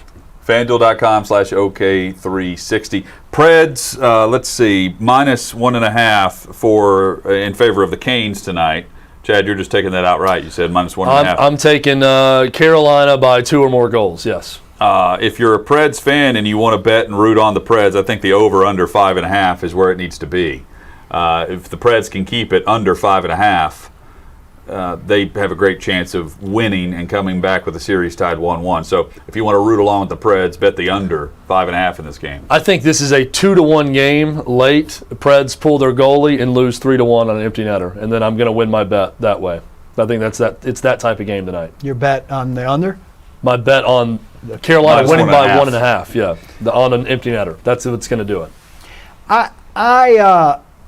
FanDuel.com/OK360. Preds, let's see, minus 1.5 in favor of the Canes tonight. Chad, you're just taking that outright. You said minus 1.5. I'm taking Carolina by 2 or more goals, yes. If you're a Preds fan and you want to bet and root on the Preds, I think the over-under 5.5 is where it needs to be. If the Preds can keep it under 5.5, they have a great chance of winning and coming back with the series tied 1-1. So if you want to root along with the Preds, bet the under 5.5 in this game. I think this is a 2-1 game late. The Preds pull their goalie and lose 3-1 on an empty netter, and then I'm going to win my bet that way. I think it's that type of game tonight. Your bet on the under? My bet on Carolina Minus winning by 1.5. 1.5, yeah, on an empty netter. That's what's going to do it.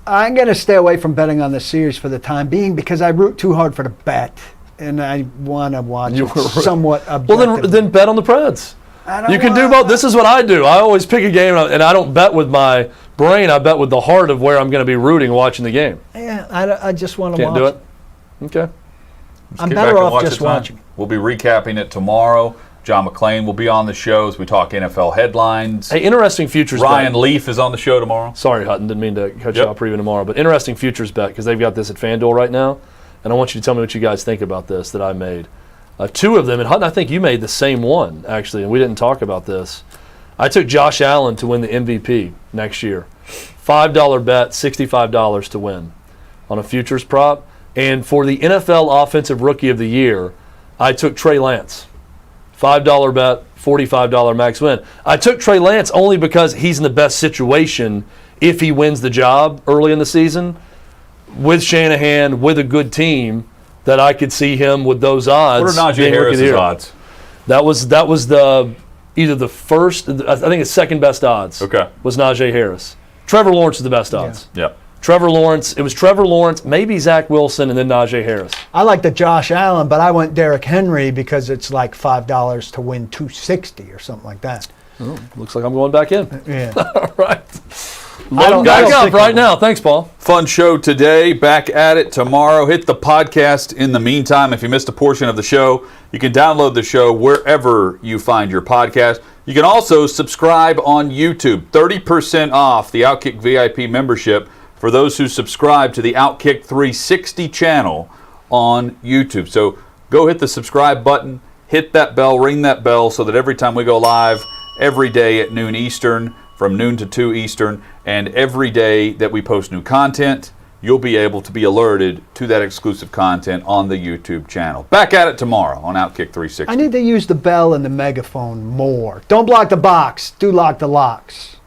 I'm going to stay away from betting on the series for the time being because I root too hard for the bet, and I want to watch it somewhat objectively. Well, then bet on the Preds. I don't You can do wanna- both. This is what I do. I always pick a game, and I don't bet with my brain. I bet with the heart of where I'm going to be rooting watching the game. Yeah, I just want to Can't watch do it? Okay. I'm Get better back and off watch just it tonight. watching. We'll be recapping it tomorrow. John McClain will be on the show as we talk NFL headlines. Hey, interesting futures Ryan bet. Leaf is on the show tomorrow. Sorry, Hutton, didn't mean to cut you Yep. off preview tomorrow, but interesting futures bet because they've got this at FanDuel right now, and I want you to tell me what you guys think about this that I made. 2 of them, and Hutton, I think you made the same one, actually, and we didn't talk about this. I took Josh Allen to win the MVP next year. $5 bet, $65 to win on a futures prop. And for the NFL Offensive Rookie of the Year, I took Trey Lance. $5 bet, $45 max win. I took Trey Lance only because he's in the best situation if he wins the job early in the season with Shanahan, with a good team, that I could see him with those odds. What are Najee being Rookie of the Harris's Year. odds? That was the either the first, I think it's second best odds. Okay. Was Najee Harris. Trevor Lawrence is the best odds. Yep. Trevor Lawrence, it was Trevor Lawrence, maybe Zach Wilson, and then Najee Harris. I like the Josh Allen, but I went Derrick Henry because it's like $5 to win 260 or something like that. Oh, looks like I'm going back in. Yeah. All right. I don't Back up think right of now. Thanks, Paul. Fun show today. Back at it tomorrow. Hit the podcast in the meantime. If you missed a portion of the show, you can download the show wherever you find your podcast. You can also subscribe on YouTube. 30% off the OutKick VIP membership for those who subscribe to the OutKick 360 channel on YouTube. So go hit the subscribe button, hit that bell, ring that bell, so that every time we go live, every day at noon Eastern, from noon to 2 Eastern, and every day that we post new content, you'll be able to be alerted to that exclusive content on the YouTube channel. Back at it tomorrow on OutKick 360. I need to use the bell and the megaphone more. Don't block the box. Do lock the locks.